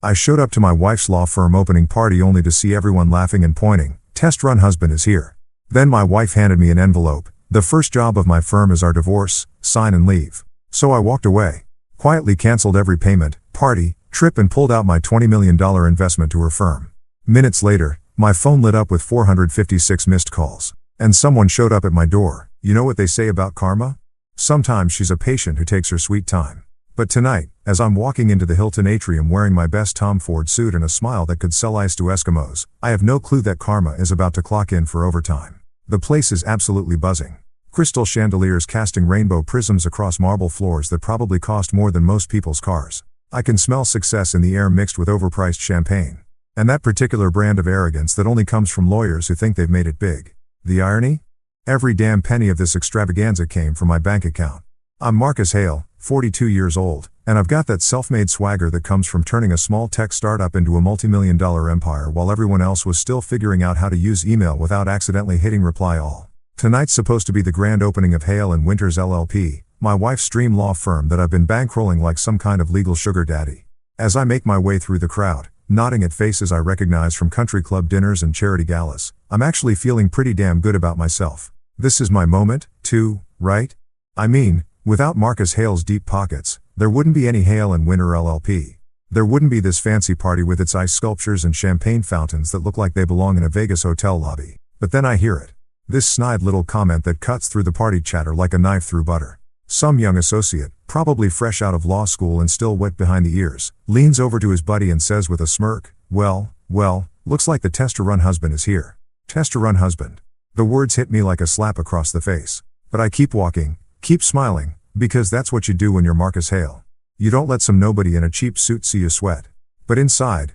I showed up to my wife's law firm opening party only to see everyone laughing and pointing. Test run husband is here. Then my wife handed me an envelope. The first job of my firm is our divorce, sign and leave. So I walked away. Quietly canceled every payment, party, trip and pulled out my $20 million investment to her firm. Minutes later, my phone lit up with 456 missed calls. And someone showed up at my door. You know what they say about karma? Sometimes she's a patient who takes her sweet time. But tonight, as I'm walking into the Hilton atrium wearing my best Tom Ford suit and a smile that could sell ice to Eskimos, I have no clue that karma is about to clock in for overtime. The place is absolutely buzzing. Crystal chandeliers casting rainbow prisms across marble floors that probably cost more than most people's cars. I can smell success in the air mixed with overpriced champagne. And that particular brand of arrogance that only comes from lawyers who think they've made it big. The irony? Every damn penny of this extravaganza came from my bank account. I'm Marcus Hale, 42 years old, and I've got that self-made swagger that comes from turning a small tech startup into a multi-million-dollar empire while everyone else was still figuring out how to use email without accidentally hitting reply all. Tonight's supposed to be the grand opening of Hale & Winters LLP, my wife's dream law firm that I've been bankrolling like some kind of legal sugar daddy. As I make my way through the crowd, nodding at faces I recognize from country club dinners and charity galas, I'm actually feeling pretty damn good about myself. This is my moment, too, right? I mean, without Marcus Hale's deep pockets, there wouldn't be any Hale & Winter LLP. There wouldn't be this fancy party with its ice sculptures and champagne fountains that look like they belong in a Vegas hotel lobby. But then I hear it. This snide little comment that cuts through the party chatter like a knife through butter. Some young associate, probably fresh out of law school and still wet behind the ears, leans over to his buddy and says with a smirk, well, looks like the test-to-run husband is here. Test-to-run husband. The words hit me like a slap across the face. But I keep walking, keep smiling, because that's what you do when you're Marcus Hale. You don't let some nobody in a cheap suit see you sweat. But inside,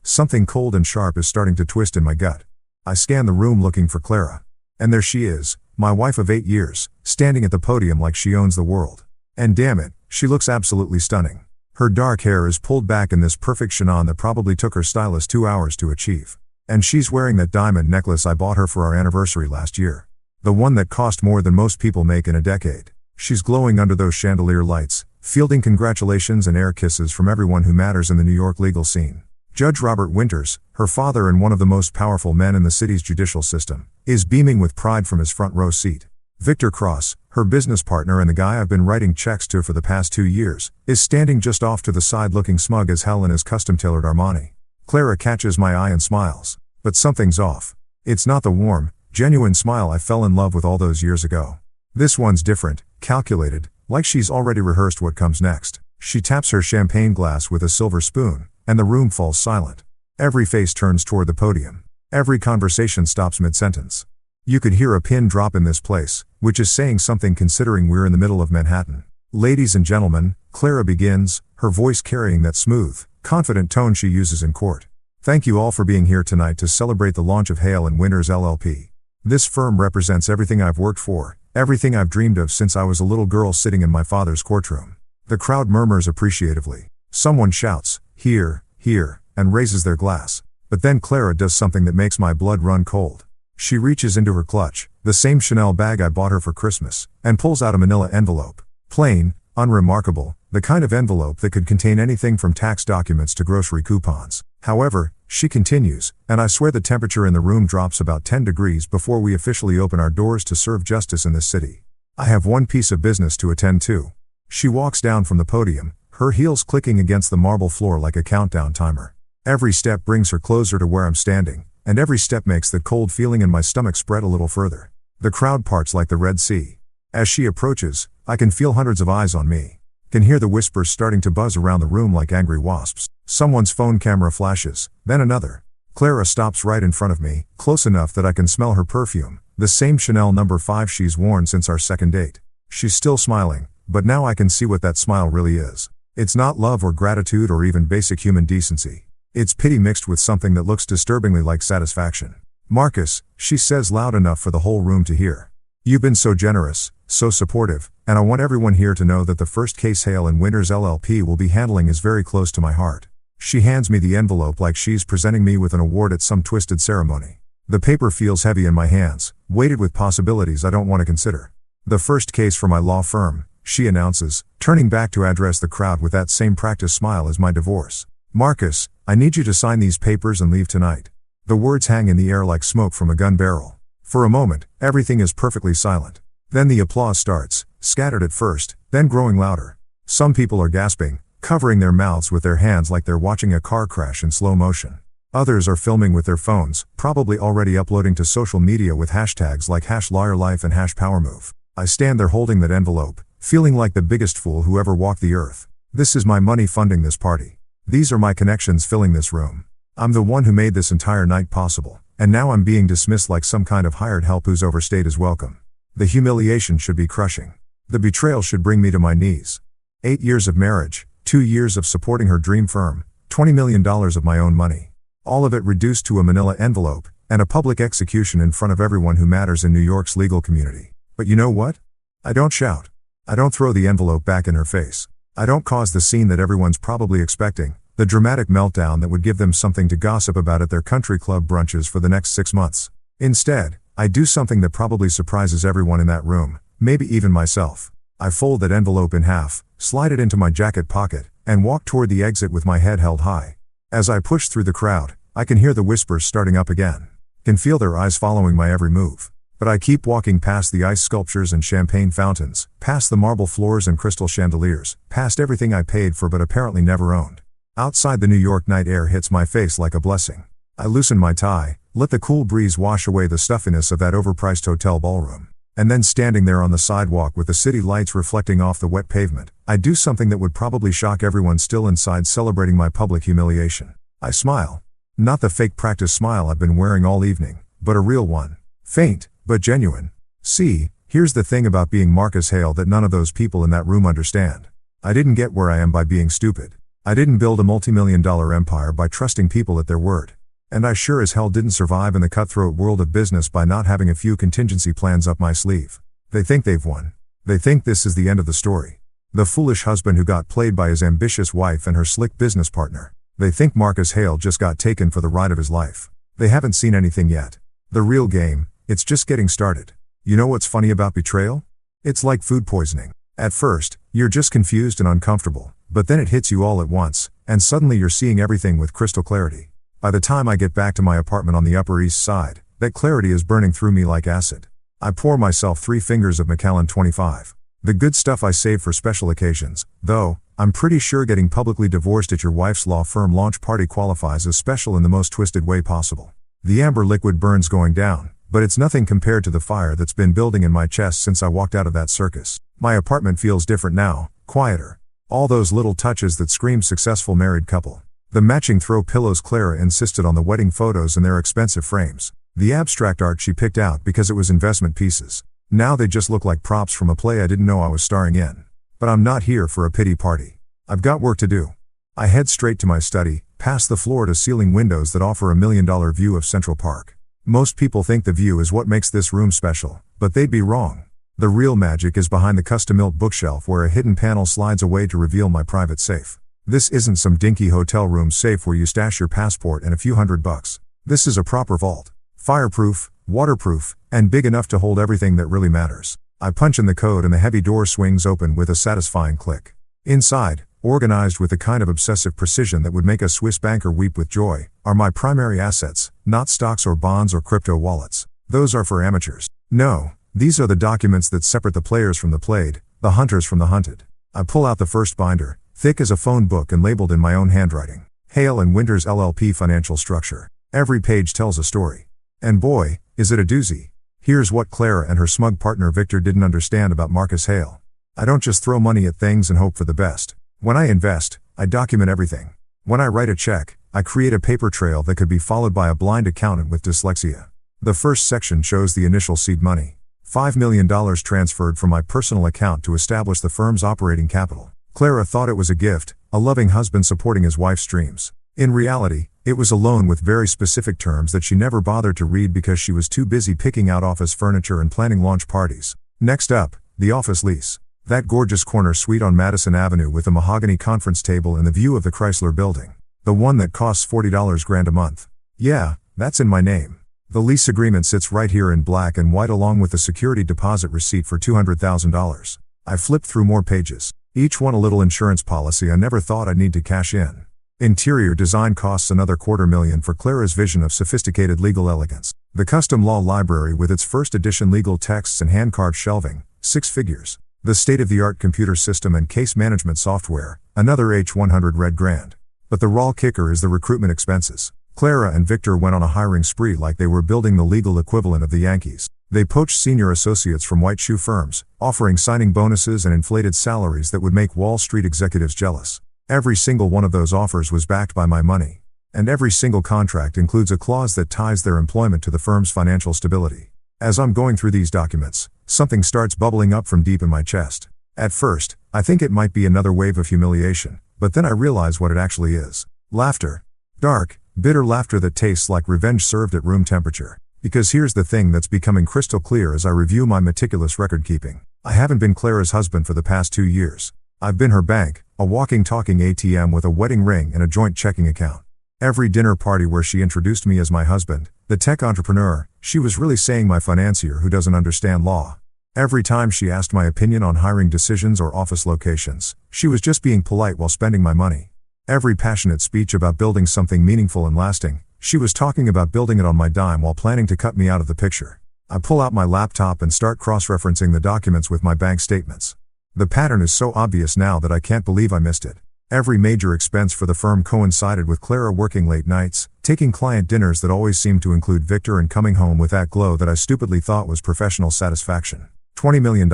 something cold and sharp is starting to twist in my gut. I scan the room looking for Clara. And there she is, my wife of 8 years, standing at the podium like she owns the world. And damn it, she looks absolutely stunning. Her dark hair is pulled back in this perfect chignon that probably took her stylist 2 hours to achieve. And she's wearing that diamond necklace I bought her for our anniversary last year. The one that cost more than most people make in a decade. She's glowing under those chandelier lights, fielding congratulations and air kisses from everyone who matters in the New York legal scene. Judge Robert Winters, her father and one of the most powerful men in the city's judicial system, is beaming with pride from his front row seat. Victor Cross, her business partner and the guy I've been writing checks to for the past 2 years, is standing just off to the side looking smug as hell in his custom-tailored Armani. Clara catches my eye and smiles. But something's off. It's not the warm, genuine smile I fell in love with all those years ago. This one's different, calculated, like she's already rehearsed what comes next. She taps her champagne glass with a silver spoon, and the room falls silent. Every face turns toward the podium. Every conversation stops mid-sentence. You could hear a pin drop in this place, which is saying something considering we're in the middle of Manhattan. Ladies and gentlemen, Clara begins, her voice carrying that smooth, confident tone she uses in court. Thank you all for being here tonight to celebrate the launch of Hale & Winters LLP. This firm represents everything I've worked for, everything I've dreamed of since I was a little girl sitting in my father's courtroom. The crowd murmurs appreciatively. Someone shouts, "Here, here," and raises their glass. But then Clara does something that makes my blood run cold. She reaches into her clutch, the same Chanel bag I bought her for Christmas, and pulls out a manila envelope. Plain, unremarkable, the kind of envelope that could contain anything from tax documents to grocery coupons. However, she continues, and I swear the temperature in the room drops about 10 degrees before we officially open our doors to serve justice in this city. I have one piece of business to attend to. She walks down from the podium, her heels clicking against the marble floor like a countdown timer. Every step brings her closer to where I'm standing, and every step makes the cold feeling in my stomach spread a little further. The crowd parts like the Red Sea. As she approaches, I can feel hundreds of eyes on me. Can hear the whispers starting to buzz around the room like angry wasps. Someone's phone camera flashes, then another. Clara stops right in front of me, close enough that I can smell her perfume, the same Chanel No. 5 she's worn since our second date. She's still smiling, but now I can see what that smile really is. It's not love or gratitude or even basic human decency. It's pity mixed with something that looks disturbingly like satisfaction. "Marcus," she says loud enough for the whole room to hear. "You've been so generous, so supportive, and I want everyone here to know that the first case Hale & Winters LLP will be handling is very close to my heart." She hands me the envelope like she's presenting me with an award at some twisted ceremony. The paper feels heavy in my hands, weighted with possibilities I don't want to consider. "The first case for my law firm," she announces, turning back to address the crowd with that same practiced smile as my divorce. Marcus, I need you to sign these papers and leave tonight. The words hang in the air like smoke from a gun barrel. For a moment, everything is perfectly silent. Then the applause starts, scattered at first, then growing louder. Some people are gasping, covering their mouths with their hands like they're watching a car crash in slow motion. Others are filming with their phones, probably already uploading to social media with hashtags like #LawyerLife and #PowerMove. I stand there holding that envelope, feeling like the biggest fool who ever walked the earth. This is my money funding this party. These are my connections filling this room. I'm the one who made this entire night possible, and now I'm being dismissed like some kind of hired help who's overstayed his welcome. The humiliation should be crushing. The betrayal should bring me to my knees. 8 years of marriage, 2 years of supporting her dream firm, $20 million of my own money. All of it reduced to a manila envelope, and a public execution in front of everyone who matters in New York's legal community. But you know what? I don't shout. I don't throw the envelope back in her face. I don't cause the scene that everyone's probably expecting, the dramatic meltdown that would give them something to gossip about at their country club brunches for the next 6 months. Instead, I do something that probably surprises everyone in that room, maybe even myself. I fold that envelope in half, slide it into my jacket pocket, and walk toward the exit with my head held high. As I push through the crowd, I can hear the whispers starting up again. Can feel their eyes following my every move. But I keep walking past the ice sculptures and champagne fountains, past the marble floors and crystal chandeliers, past everything I paid for but apparently never owned. Outside, the New York night air hits my face like a blessing. I loosen my tie, let the cool breeze wash away the stuffiness of that overpriced hotel ballroom. And then standing there on the sidewalk with the city lights reflecting off the wet pavement, I do something that would probably shock everyone still inside celebrating my public humiliation. I smile. Not the fake practice smile I've been wearing all evening, but a real one. Faint, but genuine. See, here's the thing about being Marcus Hale that none of those people in that room understand. I didn't get where I am by being stupid. I didn't build a multi-million-dollar empire by trusting people at their word. And I sure as hell didn't survive in the cutthroat world of business by not having a few contingency plans up my sleeve. They think they've won. They think this is the end of the story. The foolish husband who got played by his ambitious wife and her slick business partner. They think Marcus Hale just got taken for the ride of his life. They haven't seen anything yet. The real game, it's just getting started. You know what's funny about betrayal? It's like food poisoning. At first, you're just confused and uncomfortable, but then it hits you all at once, and suddenly you're seeing everything with crystal clarity. By the time I get back to my apartment on the Upper East Side, that clarity is burning through me like acid. I pour myself 3 fingers of Macallan 25. The good stuff I save for special occasions, though, I'm pretty sure getting publicly divorced at your wife's law firm launch party qualifies as special in the most twisted way possible. The amber liquid burns going down, but it's nothing compared to the fire that's been building in my chest since I walked out of that circus. My apartment feels different now, quieter. All those little touches that scream successful married couple. The matching throw pillows Clara insisted on, the wedding photos in their expensive frames. The abstract art she picked out because it was investment pieces. Now they just look like props from a play I didn't know I was starring in. But I'm not here for a pity party. I've got work to do. I head straight to my study, past the floor-to-ceiling windows that offer a $1 million view of Central Park. Most people think the view is what makes this room special, but they'd be wrong. The real magic is behind the custom-built bookshelf where a hidden panel slides away to reveal my private safe. This isn't some dinky hotel room safe where you stash your passport and a few $100. This is a proper vault. Fireproof, waterproof, and big enough to hold everything that really matters. I punch in the code and the heavy door swings open with a satisfying click. Inside, organized with the kind of obsessive precision that would make a Swiss banker weep with joy, are my primary assets, not stocks or bonds or crypto wallets. Those are for amateurs. No, these are the documents that separate the players from the played, the hunters from the hunted. I pull out the first binder, thick as a phone book and labeled in my own handwriting. Hale and Winters LLP Financial Structure. Every page tells a story. And boy, is it a doozy. Here's what Clara and her smug partner Victor didn't understand about Marcus Hale. I don't just throw money at things and hope for the best. When I invest, I document everything. When I write a check, I create a paper trail that could be followed by a blind accountant with dyslexia. The first section shows the initial seed money. $5 million transferred from my personal account to establish the firm's operating capital. Clara thought it was a gift, a loving husband supporting his wife's dreams. In reality, it was a loan with very specific terms that she never bothered to read because she was too busy picking out office furniture and planning launch parties. Next up, the office lease. That gorgeous corner suite on Madison Avenue with a mahogany conference table and the view of the Chrysler Building. The one that costs $40 grand a month. Yeah, that's in my name. The lease agreement sits right here in black and white along with the security deposit receipt for $200,000. I flipped through more pages. Each one a little insurance policy I never thought I'd need to cash in. Interior design costs another $250,000 for Clara's vision of sophisticated legal elegance. The custom law library with its first edition legal texts and hand-carved shelving, 6 figures. The state-of-the-art computer system and case management software, another H100 red grand. But the raw kicker is the recruitment expenses. Clara and Victor went on a hiring spree like they were building the legal equivalent of the Yankees. They poached senior associates from white shoe firms, offering signing bonuses and inflated salaries that would make Wall Street executives jealous. Every single one of those offers was backed by my money. And every single contract includes a clause that ties their employment to the firm's financial stability. As I'm going through these documents, something starts bubbling up from deep in my chest. At first, I think it might be another wave of humiliation, but then I realize what it actually is. Laughter. Dark, bitter laughter that tastes like revenge served at room temperature. Because here's the thing that's becoming crystal clear as I review my meticulous record keeping. I haven't been Clara's husband for the past 2 years. I've been her bank, a walking talking ATM with a wedding ring and a joint checking account. Every dinner party where she introduced me as my husband, the tech entrepreneur, she was really saying my financier who doesn't understand law. Every time she asked my opinion on hiring decisions or office locations, she was just being polite while spending my money. Every passionate speech about building something meaningful and lasting, she was talking about building it on my dime while planning to cut me out of the picture. I pull out my laptop and start cross-referencing the documents with my bank statements. The pattern is so obvious now that I can't believe I missed it. Every major expense for the firm coincided with Clara working late nights, taking client dinners that always seemed to include Victor, and coming home with that glow that I stupidly thought was professional satisfaction. $20 million.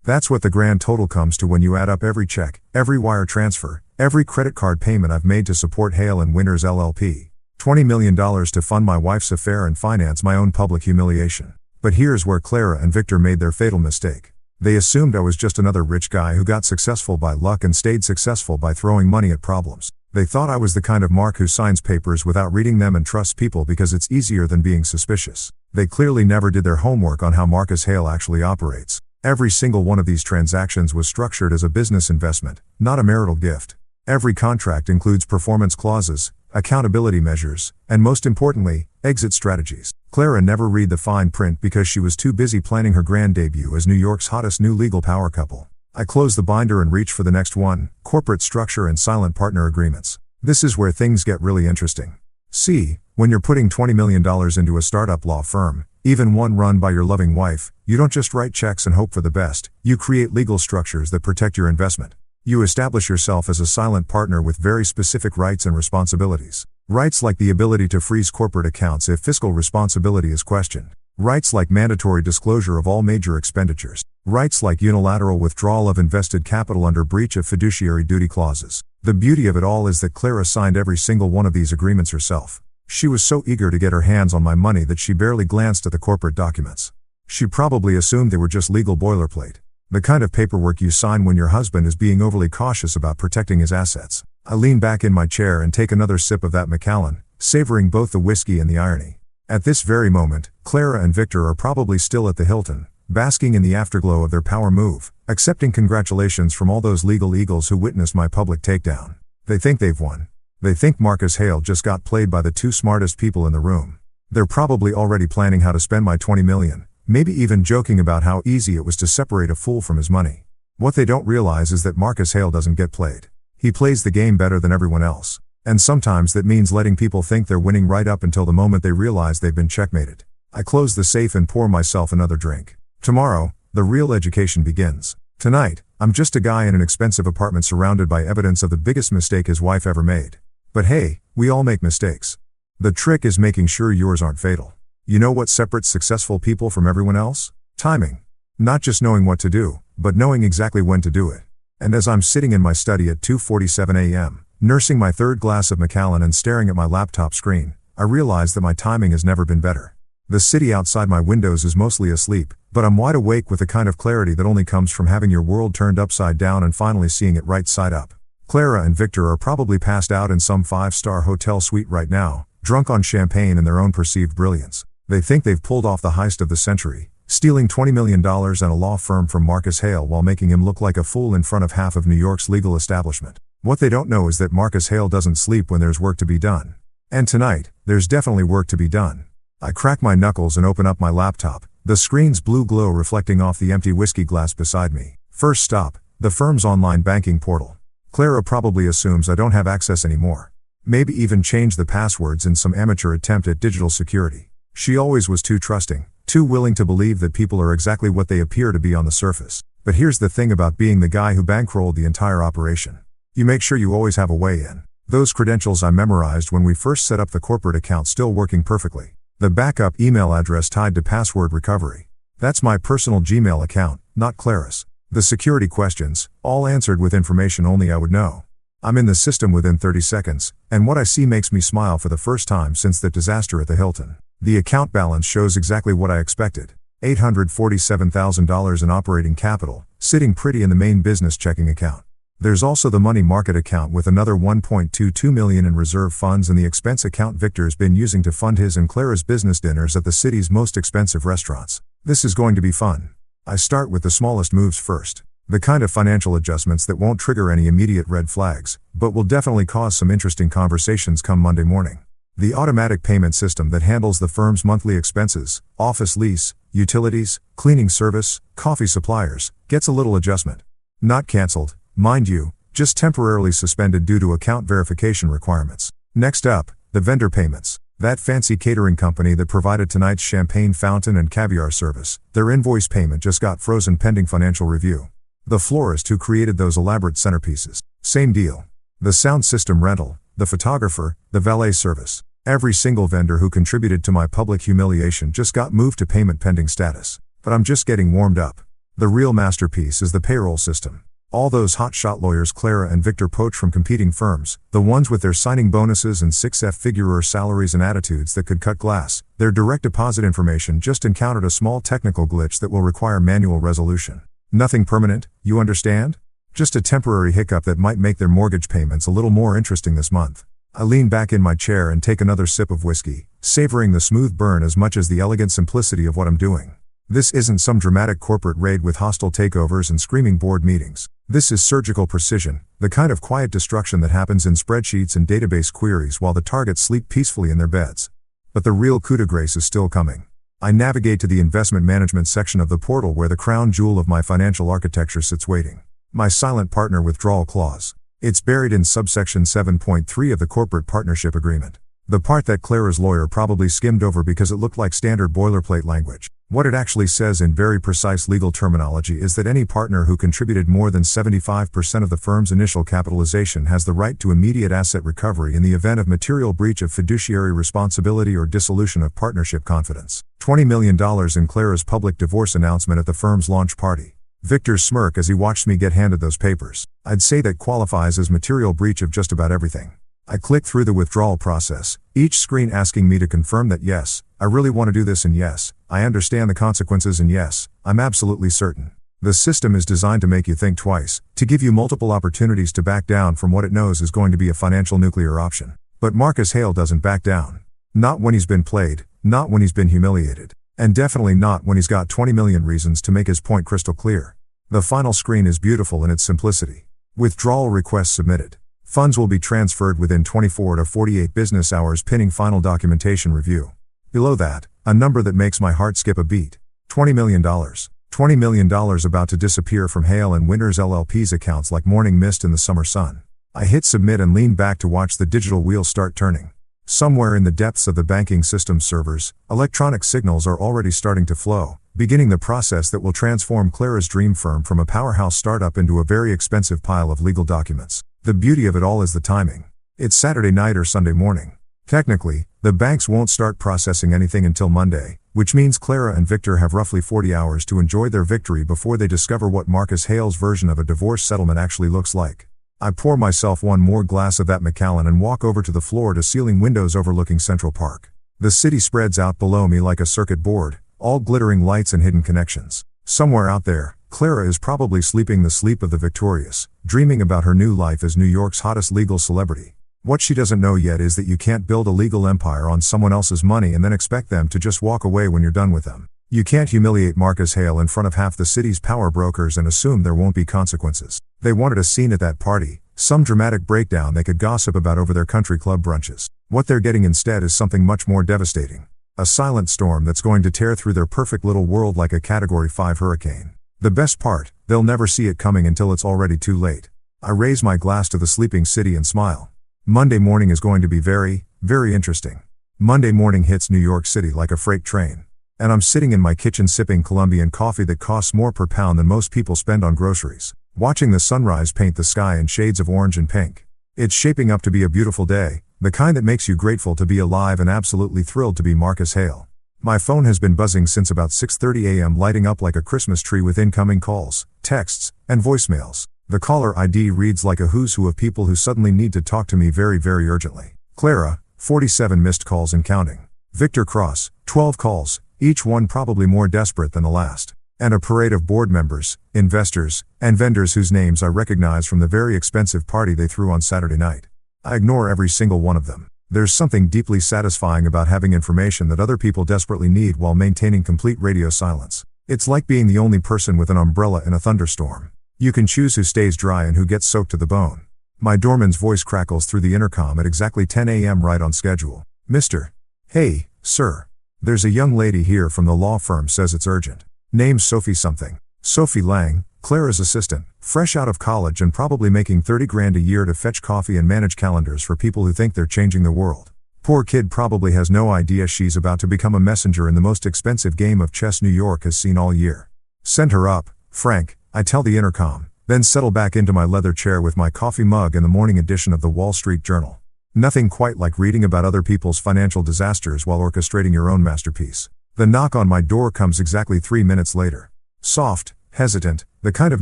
That's what the grand total comes to when you add up every check, every wire transfer, every credit card payment I've made to support Hale & Winters LLP. $20 million to fund my wife's affair and finance my own public humiliation. But here's where Clara and Victor made their fatal mistake. They assumed I was just another rich guy who got successful by luck and stayed successful by throwing money at problems. They thought I was the kind of Mark who signs papers without reading them and trusts people because it's easier than being suspicious. They clearly never did their homework on how Marcus Hale actually operates. Every single one of these transactions was structured as a business investment, not a marital gift. Every contract includes performance clauses, accountability measures, and most importantly, exit strategies. Clara never read the fine print because she was too busy planning her grand debut as New York's hottest new legal power couple. I close the binder and reach for the next one: corporate structure and silent partner agreements. This is where things get really interesting. See, when you're putting $20 million into a startup law firm, even one run by your loving wife, you don't just write checks and hope for the best, you create legal structures that protect your investment. You establish yourself as a silent partner with very specific rights and responsibilities. Rights like the ability to freeze corporate accounts if fiscal responsibility is questioned. Rights like mandatory disclosure of all major expenditures. Rights like unilateral withdrawal of invested capital under breach of fiduciary duty clauses. The beauty of it all is that Clara signed every single one of these agreements herself. She was so eager to get her hands on my money that she barely glanced at the corporate documents. She probably assumed they were just legal boilerplate. The kind of paperwork you sign when your husband is being overly cautious about protecting his assets. I lean back in my chair and take another sip of that Macallan, savoring both the whiskey and the irony. At this very moment, Clara and Victor are probably still at the Hilton, basking in the afterglow of their power move, accepting congratulations from all those legal eagles who witnessed my public takedown. They think they've won. They think Marcus Hale just got played by the 2 smartest people in the room. They're probably already planning how to spend my $20 million, maybe even joking about how easy it was to separate a fool from his money. What they don't realize is that Marcus Hale doesn't get played. He plays the game better than everyone else. And sometimes that means letting people think they're winning right up until the moment they realize they've been checkmated. I close the safe and pour myself another drink. Tomorrow, the real education begins. Tonight, I'm just a guy in an expensive apartment surrounded by evidence of the biggest mistake his wife ever made. But hey, we all make mistakes. The trick is making sure yours aren't fatal. You know what separates successful people from everyone else? Timing. Not just knowing what to do, but knowing exactly when to do it. And as I'm sitting in my study at 2:47 a.m., nursing my 3rd glass of Macallan and staring at my laptop screen, I realize that my timing has never been better. The city outside my windows is mostly asleep, but I'm wide awake with the kind of clarity that only comes from having your world turned upside down and finally seeing it right side up. Clara and Victor are probably passed out in some 5-star hotel suite right now, drunk on champagne and their own perceived brilliance. They think they've pulled off the heist of the century, stealing $20 million and a law firm from Marcus Hale while making him look like a fool in front of half of New York's legal establishment. What they don't know is that Marcus Hale doesn't sleep when there's work to be done. And tonight, there's definitely work to be done. I crack my knuckles and open up my laptop, the screen's blue glow reflecting off the empty whiskey glass beside me. First stop, the firm's online banking portal. Clara probably assumes I don't have access anymore. Maybe even change the passwords in some amateur attempt at digital security. She always was too trusting, too willing to believe that people are exactly what they appear to be on the surface. But here's the thing about being the guy who bankrolled the entire operation. You make sure you always have a way in. Those credentials I memorized when we first set up the corporate account still working perfectly. The backup email address tied to password recovery. That's my personal Gmail account, not Clara's. The security questions, all answered with information only I would know. I'm in the system within 30 seconds, and what I see makes me smile for the first time since the disaster at the Hilton. The account balance shows exactly what I expected. $847,000 in operating capital, sitting pretty in the main business checking account. There's also the money market account with another $1.22 million in reserve funds and the expense account Victor's been using to fund his and Clara's business dinners at the city's most expensive restaurants. This is going to be fun. I start with the smallest moves first. The kind of financial adjustments that won't trigger any immediate red flags, but will definitely cause some interesting conversations come Monday morning. The automatic payment system that handles the firm's monthly expenses, office lease, utilities, cleaning service, coffee suppliers, gets a little adjustment. Not canceled, mind you, just temporarily suspended due to account verification requirements. Next up, the vendor payments. That fancy catering company that provided tonight's champagne fountain and caviar service, their invoice payment just got frozen pending financial review. The florist who created those elaborate centerpieces, same deal. The sound system rental, the photographer, the valet service. Every single vendor who contributed to my public humiliation just got moved to payment pending status. But I'm just getting warmed up. The real masterpiece is the payroll system. All those hotshot lawyers Clara and Victor poach from competing firms, the ones with their signing bonuses and 6-figure salaries and attitudes that could cut glass, their direct deposit information just encountered a small technical glitch that will require manual resolution. Nothing permanent, you understand? Just a temporary hiccup that might make their mortgage payments a little more interesting this month. I lean back in my chair and take another sip of whiskey, savoring the smooth burn as much as the elegant simplicity of what I'm doing. This isn't some dramatic corporate raid with hostile takeovers and screaming board meetings. This is surgical precision, the kind of quiet destruction that happens in spreadsheets and database queries while the targets sleep peacefully in their beds. But the real coup de grace is still coming. I navigate to the investment management section of the portal where the crown jewel of my financial architecture sits waiting. My silent partner withdrawal clause. It's buried in subsection 7.3 of the corporate partnership agreement. The part that Clara's lawyer probably skimmed over because it looked like standard boilerplate language. What it actually says in very precise legal terminology is that any partner who contributed more than 75% of the firm's initial capitalization has the right to immediate asset recovery in the event of material breach of fiduciary responsibility or dissolution of partnership confidence. $20 million in Clara's public divorce announcement at the firm's launch party. Victor's smirk as he watched me get handed those papers. I'd say that qualifies as material breach of just about everything. I click through the withdrawal process, each screen asking me to confirm that yes, I really want to do this, and yes, I understand the consequences, and yes, I'm absolutely certain. The system is designed to make you think twice, to give you multiple opportunities to back down from what it knows is going to be a financial nuclear option. But Marcus Hale doesn't back down. Not when he's been played, not when he's been humiliated, and definitely not when he's got 20 million reasons to make his point crystal clear. The final screen is beautiful in its simplicity. Withdrawal request submitted. Funds will be transferred within 24 to 48 business hours pinning final documentation review. Below that, a number that makes my heart skip a beat. $20 million. $20 million about to disappear from Hale and Winters LLP's accounts like morning mist in the summer sun. I hit submit and lean back to watch the digital wheels start turning. Somewhere in the depths of the banking system's servers, electronic signals are already starting to flow, beginning the process that will transform Clara's dream firm from a powerhouse startup into a very expensive pile of legal documents. The beauty of it all is the timing. It's Saturday night or Sunday morning. Technically, the banks won't start processing anything until Monday, which means Clara and Victor have roughly 40 hours to enjoy their victory before they discover what Marcus Hale's version of a divorce settlement actually looks like. I pour myself one more glass of that Macallan and walk over to the floor-to-ceiling windows overlooking Central Park. The city spreads out below me like a circuit board, all glittering lights and hidden connections. Somewhere out there, Clara is probably sleeping the sleep of the victorious, dreaming about her new life as New York's hottest legal celebrity. What she doesn't know yet is that you can't build a legal empire on someone else's money and then expect them to just walk away when you're done with them. You can't humiliate Marcus Hale in front of half the city's power brokers and assume there won't be consequences. They wanted a scene at that party, some dramatic breakdown they could gossip about over their country club brunches. What they're getting instead is something much more devastating. A silent storm that's going to tear through their perfect little world like a Category 5 hurricane. The best part, they'll never see it coming until it's already too late. I raise my glass to the sleeping city and smile. Monday morning is going to be very, very interesting. Monday morning hits New York City like a freight train. And I'm sitting in my kitchen sipping Colombian coffee that costs more per pound than most people spend on groceries, watching the sunrise paint the sky in shades of orange and pink. It's shaping up to be a beautiful day, the kind that makes you grateful to be alive and absolutely thrilled to be Marcus Hale. My phone has been buzzing since about 6:30 a.m., lighting up like a Christmas tree with incoming calls, texts, and voicemails. The caller ID reads like a who's who of people who suddenly need to talk to me very, very urgently. Clara, 47 missed calls and counting. Victor Cross, 12 calls, each one probably more desperate than the last. And a parade of board members, investors, and vendors whose names I recognize from the very expensive party they threw on Saturday night. I ignore every single one of them. There's something deeply satisfying about having information that other people desperately need while maintaining complete radio silence. It's like being the only person with an umbrella in a thunderstorm. You can choose who stays dry and who gets soaked to the bone. My doorman's voice crackles through the intercom at exactly 10 a.m. right on schedule. Mr. Hey, sir. There's a young lady here from the law firm, says it's urgent. Name's Sophie something. Sophie Lang, Clara's assistant, fresh out of college and probably making 30 grand a year to fetch coffee and manage calendars for people who think they're changing the world. Poor kid probably has no idea she's about to become a messenger in the most expensive game of chess New York has seen all year. Send her up, Frank, I tell the intercom, then settle back into my leather chair with my coffee mug and the morning edition of the Wall Street Journal. Nothing quite like reading about other people's financial disasters while orchestrating your own masterpiece. The knock on my door comes exactly 3 minutes later. Soft, hesitant, the kind of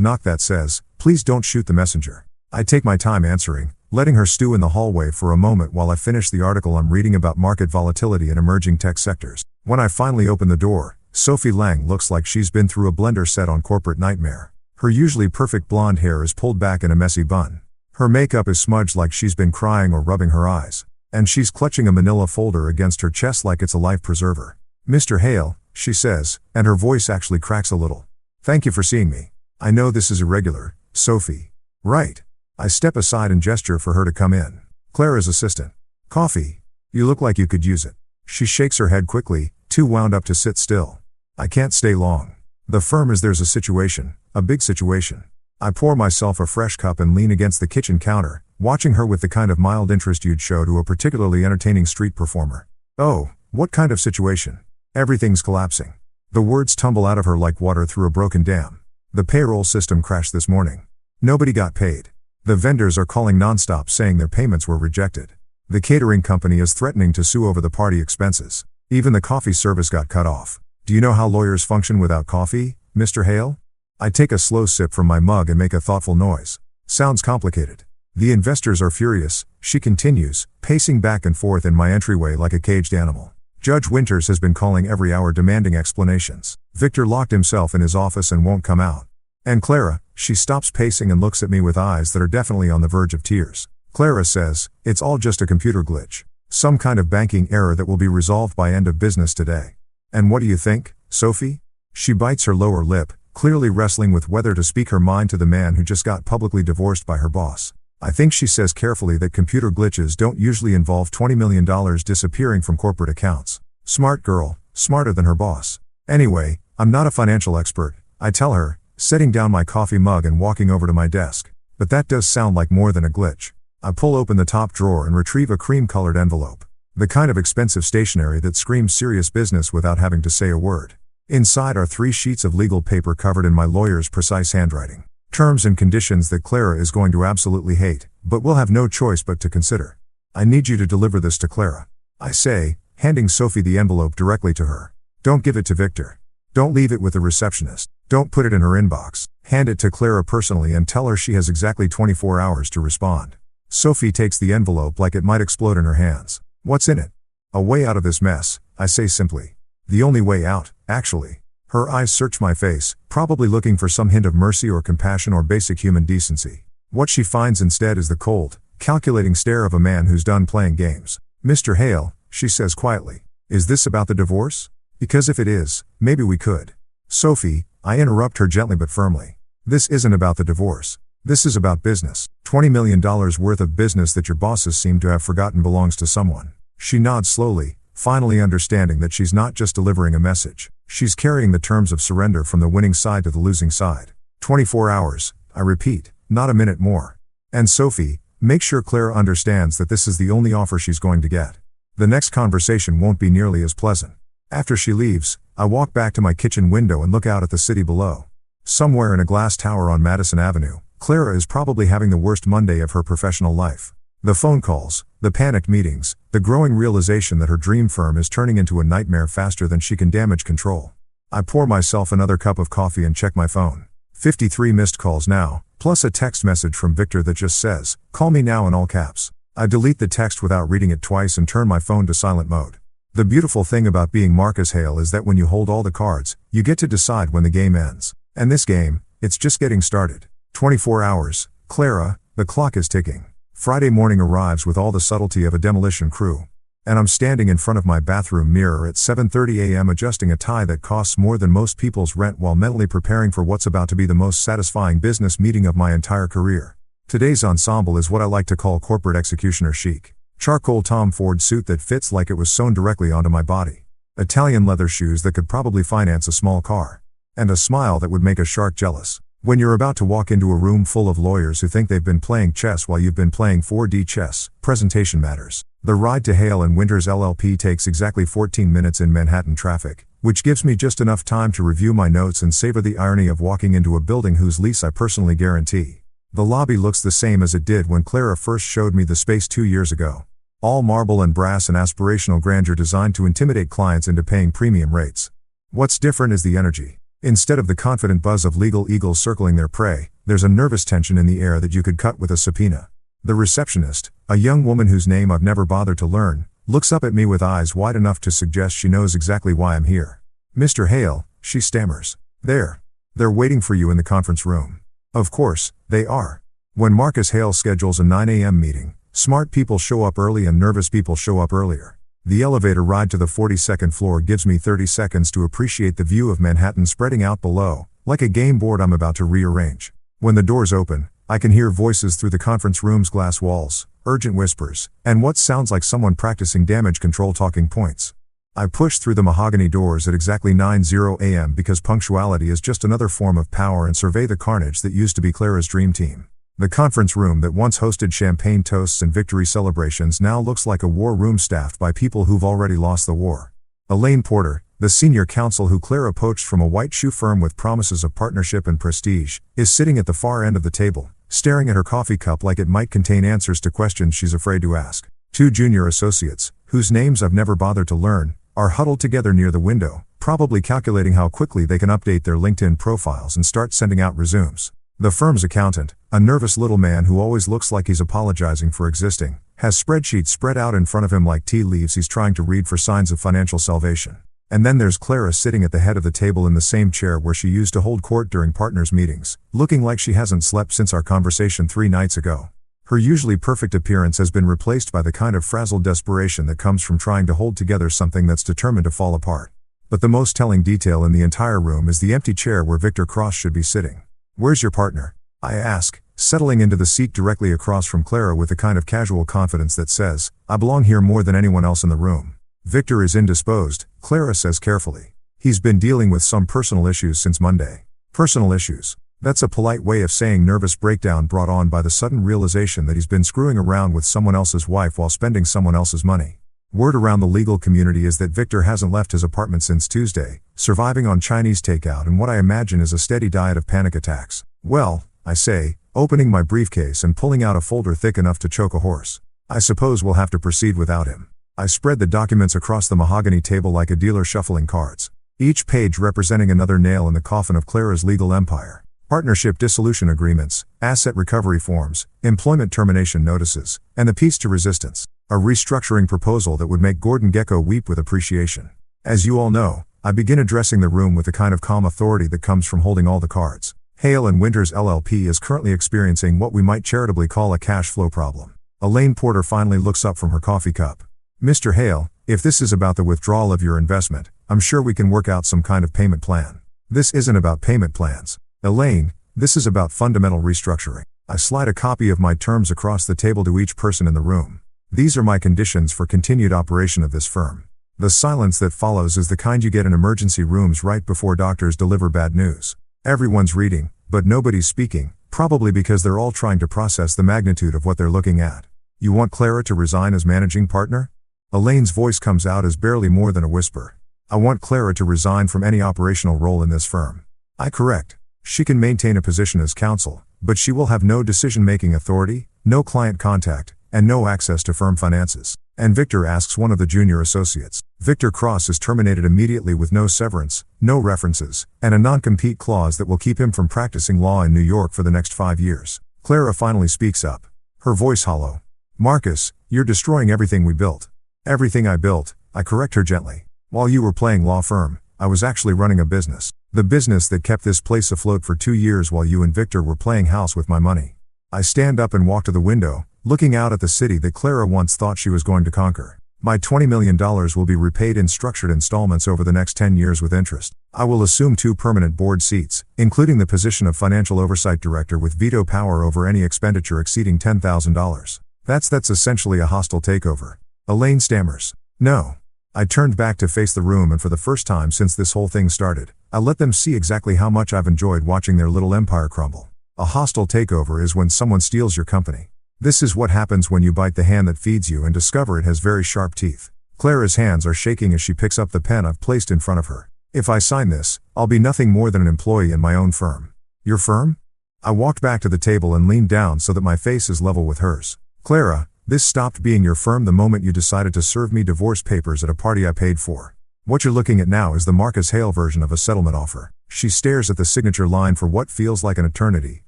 knock that says, please don't shoot the messenger. I take my time answering, letting her stew in the hallway for a moment while I finish the article I'm reading about market volatility in emerging tech sectors. When I finally open the door, Sophie Lang looks like she's been through a blender set on Corporate Nightmare. Her usually perfect blonde hair is pulled back in a messy bun. Her makeup is smudged like she's been crying or rubbing her eyes. And she's clutching a manila folder against her chest like it's a life preserver. Mr. Hale, she says, and her voice actually cracks a little. Thank you for seeing me. I know this is irregular, Sophie. Right. I step aside and gesture for her to come in. Clara's assistant. Coffee. You look like you could use it. She shakes her head quickly, too wound up to sit still. I can't stay long. The firm is there's a situation, a big situation. I pour myself a fresh cup and lean against the kitchen counter, watching her with the kind of mild interest you'd show to a particularly entertaining street performer. Oh, what kind of situation? Everything's collapsing. The words tumble out of her like water through a broken dam. The payroll system crashed this morning. Nobody got paid. The vendors are calling nonstop saying their payments were rejected. The catering company is threatening to sue over the party expenses. Even the coffee service got cut off. Do you know how lawyers function without coffee, Mr. Hale? I take a slow sip from my mug and make a thoughtful noise. Sounds complicated. The investors are furious, she continues, pacing back and forth in my entryway like a caged animal. Judge Winters has been calling every hour demanding explanations. Victor locked himself in his office and won't come out. And Clara, she stops pacing and looks at me with eyes that are definitely on the verge of tears. Clara says, it's all just a computer glitch. Some kind of banking error that will be resolved by end of business today. And what do you think, Sophie? She bites her lower lip, clearly wrestling with whether to speak her mind to the man who just got publicly divorced by her boss. I think she says carefully that computer glitches don't usually involve $20 million disappearing from corporate accounts. Smart girl, smarter than her boss. Anyway, I'm not a financial expert, I tell her, setting down my coffee mug and walking over to my desk. But that does sound like more than a glitch. I pull open the top drawer and retrieve a cream-colored envelope. The kind of expensive stationery that screams serious business without having to say a word. Inside are 3 sheets of legal paper covered in my lawyer's precise handwriting. Terms and conditions that Clara is going to absolutely hate, but will have no choice but to consider. I need you to deliver this to Clara. I say, handing Sophie the envelope directly to her. Don't give it to Victor. Don't leave it with the receptionist. Don't put it in her inbox. Hand it to Clara personally and tell her she has exactly 24 hours to respond. Sophie takes the envelope like it might explode in her hands. What's in it? A way out of this mess, I say simply. The only way out, actually. Her eyes search my face, probably looking for some hint of mercy or compassion or basic human decency. What she finds instead is the cold, calculating stare of a man who's done playing games. Mr. Hale, she says quietly, is this about the divorce? Because if it is, maybe we could. Sophie, I interrupt her gently but firmly. This isn't about the divorce. This is about business. $20 million worth of business that your bosses seem to have forgotten belongs to someone. She nods slowly, finally understanding that she's not just delivering a message. She's carrying the terms of surrender from the winning side to the losing side. 24 hours, I repeat, not a minute more. And Sophie, Make sure Clara understands that this is the only offer she's going to get. The next conversation won't be nearly as pleasant. After she leaves, I walk back to my kitchen window and look out at the city below. Somewhere in a glass tower on Madison Avenue, Clara is probably having the worst Monday of her professional life. The phone calls, the panicked meetings, the growing realization that her dream firm is turning into a nightmare faster than she can damage control. I pour myself another cup of coffee and check my phone. 53 missed calls now, plus a text message from Victor that just says, "Call me now," in all caps. I delete the text without reading it twice and turn my phone to silent mode. The beautiful thing about being Marcus Hale is that when you hold all the cards, you get to decide when the game ends. And this game, it's just getting started. 24 hours, Clara, the clock is ticking. Friday morning arrives with all the subtlety of a demolition crew. And I'm standing in front of my bathroom mirror at 7:30 a.m. adjusting a tie that costs more than most people's rent while mentally preparing for what's about to be the most satisfying business meeting of my entire career. Today's ensemble is what I like to call corporate executioner chic. Charcoal Tom Ford suit that fits like it was sewn directly onto my body. Italian leather shoes that could probably finance a small car. And a smile that would make a shark jealous. When you're about to walk into a room full of lawyers who think they've been playing chess while you've been playing 4D chess, presentation matters. The ride to Hale and Winters LLP takes exactly 14 minutes in Manhattan traffic, which gives me just enough time to review my notes and savor the irony of walking into a building whose lease I personally guarantee. The lobby looks the same as it did when Clara first showed me the space 2 years ago. All marble and brass and aspirational grandeur designed to intimidate clients into paying premium rates. What's different is the energy. Instead of the confident buzz of legal eagles circling their prey, there's a nervous tension in the air that you could cut with a subpoena. The receptionist, a young woman whose name I've never bothered to learn, looks up at me with eyes wide enough to suggest she knows exactly why I'm here. "Mr. Hale," she stammers. They're waiting for you in the conference room." Of course, they are. When Marcus Hale schedules a 9 a.m. meeting, smart people show up early and nervous people show up earlier. The elevator ride to the 42nd floor gives me 30 seconds to appreciate the view of Manhattan spreading out below, like a game board I'm about to rearrange. When the doors open, I can hear voices through the conference room's glass walls, urgent whispers, and what sounds like someone practicing damage control talking points. I push through the mahogany doors at exactly 9:00 a.m. because punctuality is just another form of power and survey the carnage that used to be Clara's dream team. The conference room that once hosted champagne toasts and victory celebrations now looks like a war room staffed by people who've already lost the war. Elaine Porter, the senior counsel who Clara poached from a white shoe firm with promises of partnership and prestige, is sitting at the far end of the table, staring at her coffee cup like it might contain answers to questions she's afraid to ask. 2 junior associates, whose names I've never bothered to learn, are huddled together near the window, probably calculating how quickly they can update their LinkedIn profiles and start sending out resumes. The firm's accountant, a nervous little man who always looks like he's apologizing for existing, has spreadsheets spread out in front of him like tea leaves he's trying to read for signs of financial salvation. And then there's Clara sitting at the head of the table in the same chair where she used to hold court during partners' meetings, looking like she hasn't slept since our conversation 3 nights ago. Her usually perfect appearance has been replaced by the kind of frazzled desperation that comes from trying to hold together something that's determined to fall apart. But the most telling detail in the entire room is the empty chair where Victor Cross should be sitting. "Where's your partner?" I ask, settling into the seat directly across from Clara with the kind of casual confidence that says, "I belong here more than anyone else in the room." "Victor is indisposed," Clara says carefully. "He's been dealing with some personal issues since Monday." Personal issues. That's a polite way of saying nervous breakdown brought on by the sudden realization that he's been screwing around with someone else's wife while spending someone else's money. Word around the legal community is that Victor hasn't left his apartment since Tuesday, surviving on Chinese takeout and what I imagine is a steady diet of panic attacks. "Well," I say, opening my briefcase and pulling out a folder thick enough to choke a horse. "I suppose we'll have to proceed without him." I spread the documents across the mahogany table like a dealer shuffling cards, each page representing another nail in the coffin of Clara's legal empire. Partnership dissolution agreements, asset recovery forms, employment termination notices, and the piece to resistance. A restructuring proposal that would make Gordon Gekko weep with appreciation. As you all know, I begin addressing the room with the kind of calm authority that comes from holding all the cards. Hale and Winters LLP is currently experiencing what we might charitably call a cash flow problem. Elaine Porter finally looks up from her coffee cup. "Mr. Hale, if this is about the withdrawal of your investment, I'm sure we can work out some kind of payment plan." "This isn't about payment plans, Elaine, this is about fundamental restructuring." I slide a copy of my terms across the table to each person in the room. "These are my conditions for continued operation of this firm." The silence that follows is the kind you get in emergency rooms right before doctors deliver bad news. Everyone's reading, but nobody's speaking, Probably because they're all trying to process the magnitude of what they're looking at. You want Clara to resign as managing partner? Elaine's voice comes out as barely more than a whisper. I want Clara to resign from any operational role in this firm. I correct. She can maintain a position as counsel, but she will have no decision-making authority, no client contact, and no access to firm finances. And Victor asks one of the junior associates. Victor Cross is terminated immediately with no severance, no references, and a non-compete clause that will keep him from practicing law in New York for the next 5 years. Clara finally speaks up. Her voice hollow. Marcus, you're destroying everything we built. Everything I built, I correct her gently. While you were playing law firm, I was actually running a business. The business that kept this place afloat for 2 years while you and Victor were playing house with my money. I stand up and walk to the window, looking out at the city that Clara once thought she was going to conquer. My $20 million will be repaid in structured installments over the next 10 years with interest. I will assume 2 permanent board seats, including the position of financial oversight director with veto power over any expenditure exceeding $10,000. That's essentially a hostile takeover. Elaine stammers. No. I turned back to face the room, and for the first time since this whole thing started, I let them see exactly how much I've enjoyed watching their little empire crumble. A hostile takeover is when someone steals your company. This is what happens when you bite the hand that feeds you and discover it has very sharp teeth. Clara's hands are shaking as she picks up the pen I've placed in front of her. If I sign this, I'll be nothing more than an employee in my own firm. Your firm? I walked back to the table and leaned down so that my face is level with hers. Clara, this stopped being your firm the moment you decided to serve me divorce papers at a party I paid for. What you're looking at now is the Marcus Hale version of a settlement offer. She stares at the signature line for what feels like an eternity,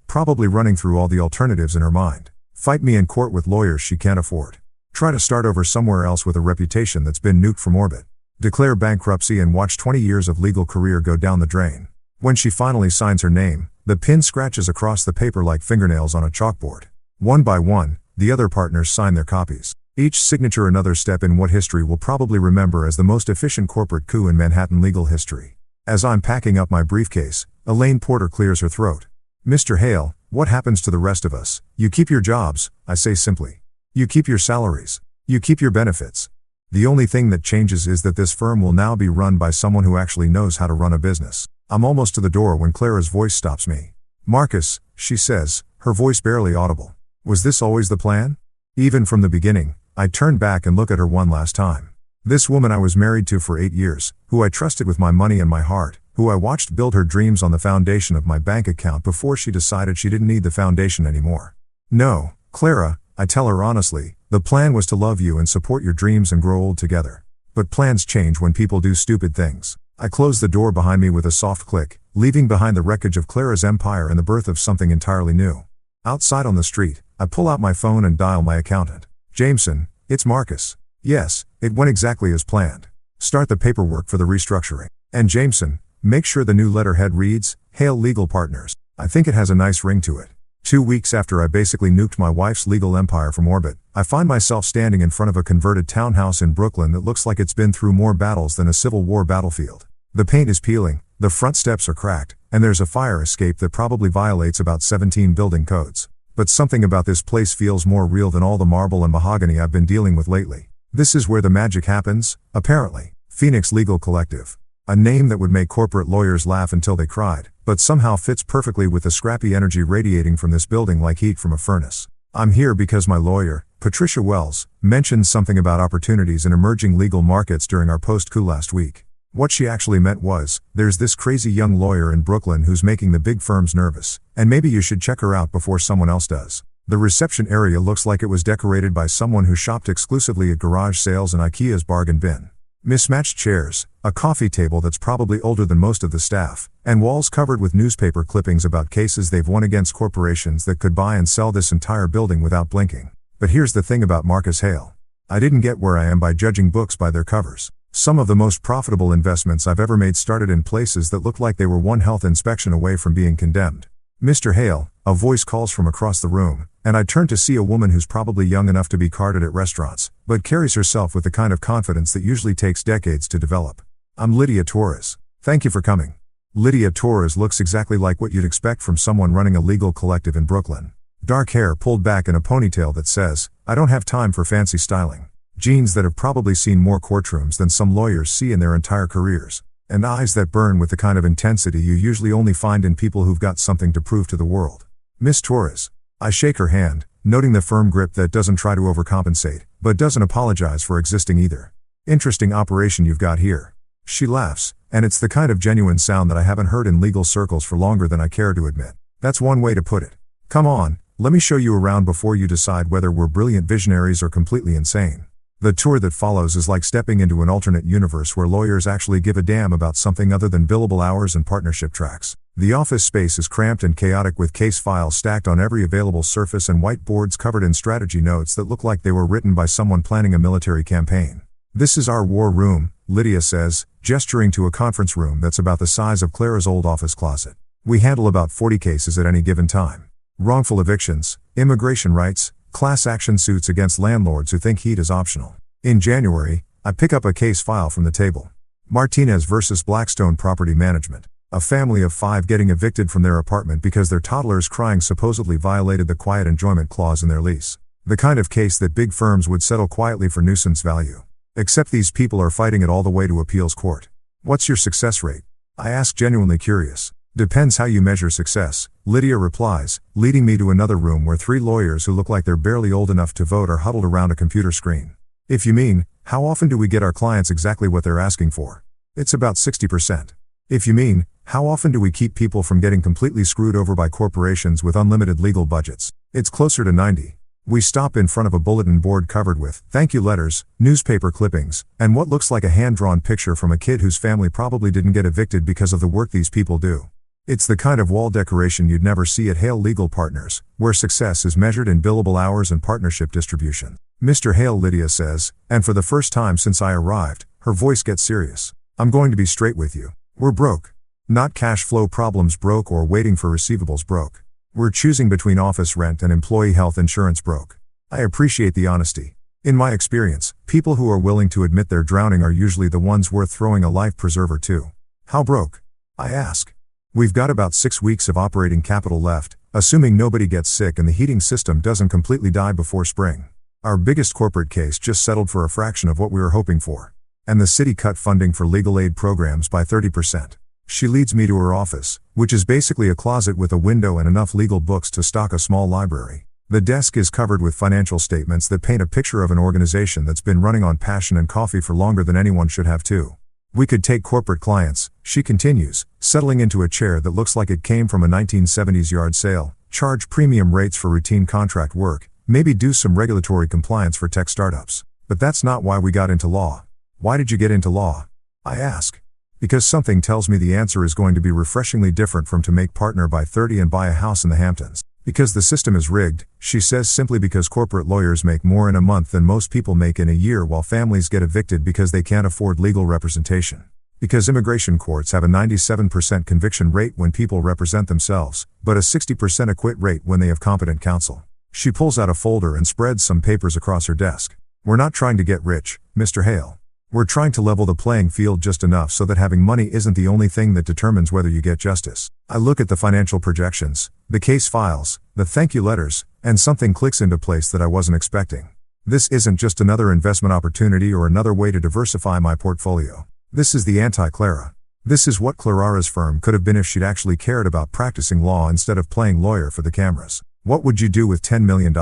probably running through all the alternatives in her mind. Fight me in court with lawyers she can't afford. Try to start over somewhere else with a reputation that's been nuked from orbit. Declare bankruptcy and watch 20 years of legal career go down the drain. When she finally signs her name, the pen scratches across the paper like fingernails on a chalkboard. One by one, the other partners sign their copies. Each signature another step in what history will probably remember as the most efficient corporate coup in Manhattan legal history. As I'm packing up my briefcase, Elaine Porter clears her throat. Mr. Hale, what happens to the rest of us? You keep your jobs, I say simply. You keep your salaries. You keep your benefits. The only thing that changes is that this firm will now be run by someone who actually knows how to run a business. I'm almost to the door when Clara's voice stops me. Marcus, she says, her voice barely audible. Was this always the plan? Even from the beginning, I turned back and looked at her one last time. This woman I was married to for 8 years, who I trusted with my money and my heart, who I watched build her dreams on the foundation of my bank account before she decided she didn't need the foundation anymore. No, Clara, I tell her honestly, the plan was to love you and support your dreams and grow old together. But plans change when people do stupid things. I closed the door behind me with a soft click, leaving behind the wreckage of Clara's empire and the birth of something entirely new. Outside on the street, I pull out my phone and dial my accountant. Jameson, it's Marcus. Yes, it went exactly as planned. Start the paperwork for the restructuring. And Jameson, make sure the new letterhead reads, Hale Legal Partners. I think it has a nice ring to it. 2 weeks after I basically nuked my wife's legal empire from orbit, I find myself standing in front of a converted townhouse in Brooklyn that looks like it's been through more battles than a Civil War battlefield. The paint is peeling, the front steps are cracked, and there's a fire escape that probably violates about 17 building codes. But something about this place feels more real than all the marble and mahogany I've been dealing with lately. This is where the magic happens, apparently. Phoenix Legal Collective. A name that would make corporate lawyers laugh until they cried, but somehow fits perfectly with the scrappy energy radiating from this building like heat from a furnace. I'm here because my lawyer, Patricia Wells, mentioned something about opportunities in emerging legal markets during our post-coup last week. What she actually meant was, there's this crazy young lawyer in Brooklyn who's making the big firms nervous, and maybe you should check her out before someone else does. The reception area looks like it was decorated by someone who shopped exclusively at garage sales and IKEA's bargain bin. Mismatched chairs, a coffee table that's probably older than most of the staff, and walls covered with newspaper clippings about cases they've won against corporations that could buy and sell this entire building without blinking. But here's the thing about Marcus Hale. I didn't get where I am by judging books by their covers. Some of the most profitable investments I've ever made started in places that looked like they were one health inspection away from being condemned. Mr. Hale, a voice calls from across the room, and I turn to see a woman who's probably young enough to be carded at restaurants, but carries herself with the kind of confidence that usually takes decades to develop. I'm Lydia Torres. Thank you for coming. Lydia Torres looks exactly like what you'd expect from someone running a legal collective in Brooklyn. Dark hair pulled back in a ponytail that says, I don't have time for fancy styling. Jeans that have probably seen more courtrooms than some lawyers see in their entire careers. And eyes that burn with the kind of intensity you usually only find in people who've got something to prove to the world. Miss Torres. I shake her hand, noting the firm grip that doesn't try to overcompensate, but doesn't apologize for existing either. Interesting operation you've got here. She laughs, and it's the kind of genuine sound that I haven't heard in legal circles for longer than I care to admit. That's one way to put it. Come on, let me show you around before you decide whether we're brilliant visionaries or completely insane. The tour that follows is like stepping into an alternate universe where lawyers actually give a damn about something other than billable hours and partnership tracks. The office space is cramped and chaotic with case files stacked on every available surface and whiteboards covered in strategy notes that look like they were written by someone planning a military campaign. This is our war room, Lydia says, gesturing to a conference room that's about the size of Clara's old office closet. We handle about 40 cases at any given time. Wrongful evictions, immigration rights, class action suits against landlords who think heat is optional. In January, I pick up a case file from the table. Martinez versus Blackstone Property Management. A family of 5 getting evicted from their apartment because their toddler's crying supposedly violated the quiet enjoyment clause in their lease. The kind of case that big firms would settle quietly for nuisance value. Except these people are fighting it all the way to appeals court. What's your success rate? I ask, genuinely curious. Depends how you measure success, Lydia replies, leading me to another room where 3 lawyers who look like they're barely old enough to vote are huddled around a computer screen. If you mean, how often do we get our clients exactly what they're asking for? It's about 60%. If you mean, how often do we keep people from getting completely screwed over by corporations with unlimited legal budgets? It's closer to 90. We stop in front of a bulletin board covered with thank you letters, newspaper clippings, and what looks like a hand-drawn picture from a kid whose family probably didn't get evicted because of the work these people do. It's the kind of wall decoration you'd never see at Hale Legal Partners, where success is measured in billable hours and partnership distribution. Mr. Hale, Lydia says, and for the first time since I arrived, her voice gets serious. I'm going to be straight with you. We're broke. Not cash flow problems broke or waiting for receivables broke. We're choosing between office rent and employee health insurance broke. I appreciate the honesty. In my experience, people who are willing to admit they're drowning are usually the ones worth throwing a life preserver to. How broke? I ask. We've got about 6 weeks of operating capital left, assuming nobody gets sick and the heating system doesn't completely die before spring. Our biggest corporate case just settled for a fraction of what we were hoping for. And the city cut funding for legal aid programs by 30%. She leads me to her office, which is basically a closet with a window and enough legal books to stock a small library. The desk is covered with financial statements that paint a picture of an organization that's been running on passion and coffee for longer than anyone should have too. We could take corporate clients, she continues, settling into a chair that looks like it came from a 1970s yard sale, charge premium rates for routine contract work, maybe do some regulatory compliance for tech startups. But that's not why we got into law. Why did you get into law? I ask. Because something tells me the answer is going to be refreshingly different from to make partner by 30 and buy a house in the Hamptons. Because the system is rigged, she says, simply because corporate lawyers make more in a month than most people make in a year while families get evicted because they can't afford legal representation. Because immigration courts have a 97% conviction rate when people represent themselves, but a 60% acquit rate when they have competent counsel. She pulls out a folder and spreads some papers across her desk. We're not trying to get rich, Mr. Hale. We're trying to level the playing field just enough so that having money isn't the only thing that determines whether you get justice. I look at the financial projections, the case files, the thank you letters, and something clicks into place that I wasn't expecting. This isn't just another investment opportunity or another way to diversify my portfolio. This is the anti-Clara. This is what Clarara's firm could have been if she'd actually cared about practicing law instead of playing lawyer for the cameras. What would you do with $10 million?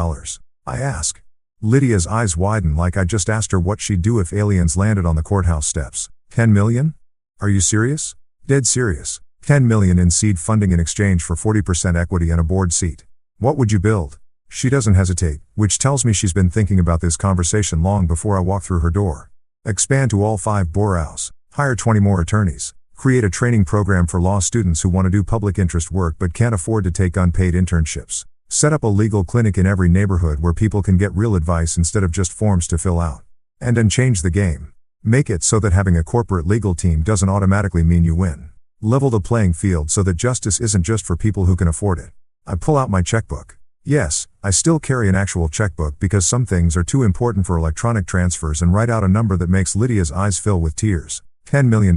I ask. Lydia's eyes widen like I just asked her what she'd do if aliens landed on the courthouse steps. 10 million? Are you serious? Dead serious. 10 million in seed funding in exchange for 40% equity and a board seat. What would you build? She doesn't hesitate, which tells me she's been thinking about this conversation long before I walk through her door. Expand to all 5 boroughs. Hire 20 more attorneys. Create a training program for law students who want to do public interest work but can't afford to take unpaid internships. Set up a legal clinic in every neighborhood where people can get real advice instead of just forms to fill out. And then change the game. Make it so that having a corporate legal team doesn't automatically mean you win. Level the playing field so that justice isn't just for people who can afford it. I pull out my checkbook. Yes, I still carry an actual checkbook because some things are too important for electronic transfers and write out a number that makes Lydia's eyes fill with tears. $10 million.